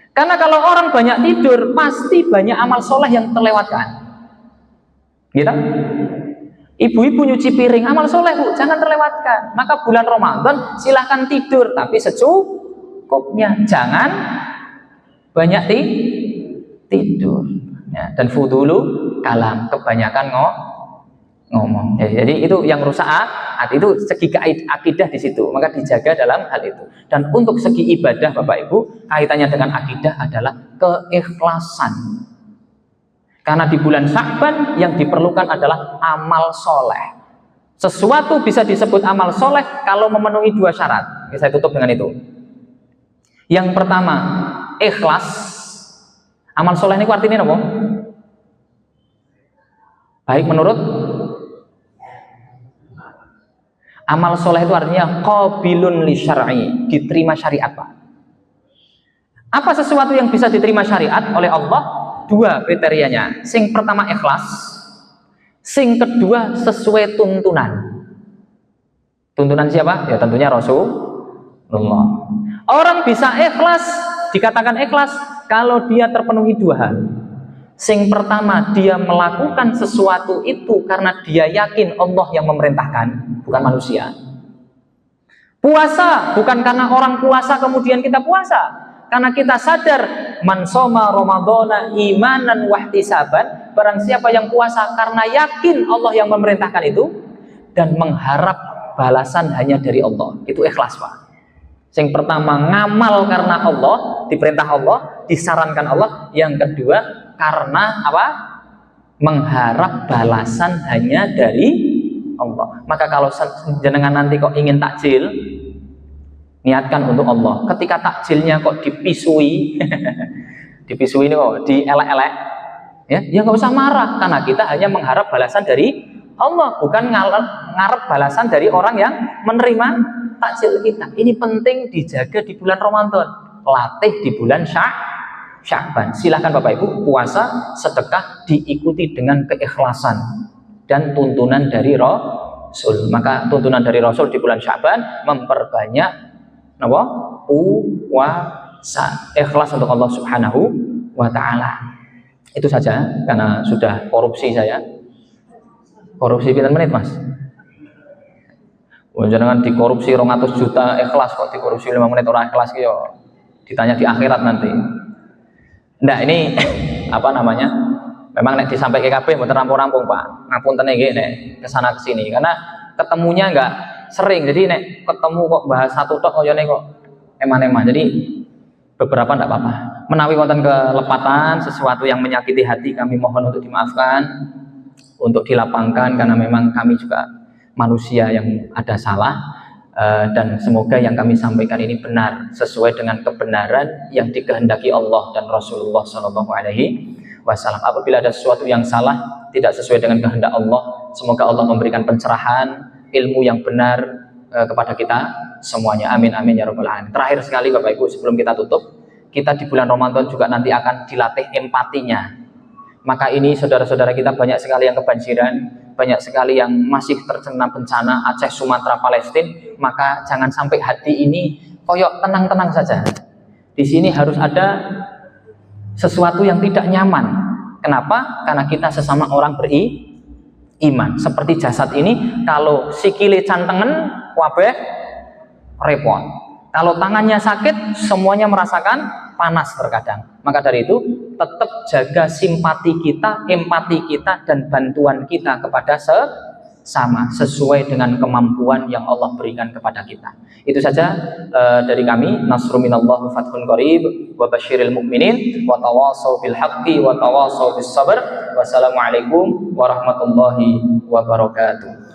Karena kalau orang banyak tidur, pasti banyak amal soleh yang terlewatkan. Gitu? Ibu-ibu nyuci piring, amal soleh, Bu, jangan terlewatkan. Maka bulan Ramadan silahkan tidur, tapi secukupnya. Jangan banyak tidur. Ya, dan fudulu kalam, kebanyakan ngomong. Ya, jadi itu yang rusak hati, itu segi akidah di situ. Maka dijaga dalam hal itu. Dan untuk segi ibadah, Bapak Ibu, kaitannya dengan akidah adalah keikhlasan. Karena di bulan Sya'ban yang diperlukan adalah amal soleh. Sesuatu bisa disebut amal soleh kalau memenuhi 2 syarat. Saya tutup dengan itu. Yang pertama, ikhlas. Amal soleh ini artinya apa? Baik menurut amal soleh itu artinya qabilun li syar'i, diterima syariat, Pak. Apa sesuatu yang bisa diterima syariat oleh Allah? 2 kriterianya. Sing pertama ikhlas, sing kedua sesuai tuntunan. Tuntunan siapa? Ya tentunya Rasulullah. Orang bisa ikhlas, dikatakan ikhlas kalau dia terpenuhi 2 hal. Sing pertama, dia melakukan sesuatu itu karena dia yakin Allah yang memerintahkan, bukan manusia. Puasa bukan karena orang puasa kemudian kita puasa, karena kita sadar man shoma ramadhana imanan wahtisaban, barang siapa yang puasa karena yakin Allah yang memerintahkan itu dan mengharap balasan hanya dari Allah, itu ikhlas, Pak. Yang pertama, ngamal karena Allah, diperintah Allah, disarankan Allah. Yang kedua, karena apa? Mengharap balasan hanya dari Allah. Maka kalau jenengan nanti kok ingin takjil, niatkan untuk Allah. Ketika takjilnya kok dipisui, dipisui ini kok dielek-elek, ya nggak usah marah, karena kita hanya mengharap balasan dari Allah, bukan ngarep balasan dari orang yang menerima takjil kita. Ini penting dijaga di bulan Ramadan, latih di bulan Sya'ban. Silahkan Bapak Ibu puasa, sedekah diikuti dengan keikhlasan dan tuntunan dari Rasul. Maka tuntunan dari Rasul di bulan Sya'ban memperbanyak apa? Puasa, ikhlas untuk Allah Subhanahu wa taala. Itu saja, karena sudah korupsi saya. Korupsi pinten menit, Mas? Jangan dikorupsi 200 juta ikhlas kok, dikorupsi 5 menit orang ikhlas yo ditanya di akhirat nanti. Ndak, ini apa namanya? Memang nek disampaikan kabeh mboten rampung-rampung, Pak. Ngapunten nggih nek kesana kesini karena ketemunya enggak sering. Jadi nek ketemu kok bahas satu tok koyone kok eman-eman. Jadi beberapa enggak apa-apa. Menawi wonten kelepatan sesuatu yang menyakiti hati, kami mohon untuk dimaafkan, untuk dilapangkan karena memang kami juga manusia yang ada salah, dan semoga yang kami sampaikan ini benar sesuai dengan kebenaran yang dikehendaki Allah dan Rasulullah Shallallahu Alaihi Wasallam. Apabila ada sesuatu yang salah tidak sesuai dengan kehendak Allah, semoga Allah memberikan pencerahan ilmu yang benar kepada kita semuanya. Amin amin ya rabbal alamin. Terakhir sekali Bapak Ibu, sebelum kita tutup, kita di bulan Ramadan juga nanti akan dilatih empatinya. Maka ini saudara-saudara kita banyak sekali yang kebanjiran, banyak sekali yang masih terkena bencana Aceh, Sumatera, Palestina. Maka jangan sampai hati ini koyok tenang-tenang saja. Di sini harus ada sesuatu yang tidak nyaman. Kenapa? Karena kita sesama orang beriman. Seperti jasad ini, kalau sikile cantengen, wabeh repot. Kalau tangannya sakit, semuanya merasakan panas terkadang. Maka dari itu, tetap jaga simpati kita, empati kita, dan bantuan kita kepada sesama sesuai dengan kemampuan yang Allah berikan kepada kita. Itu saja dari kami. Nasrun minallah fathun qarib wa basyiril mu'minin wa tawasaw bil haqqi wa tawasaw bis sabr. Wassalamualaikum warahmatullahi wabarakatuh.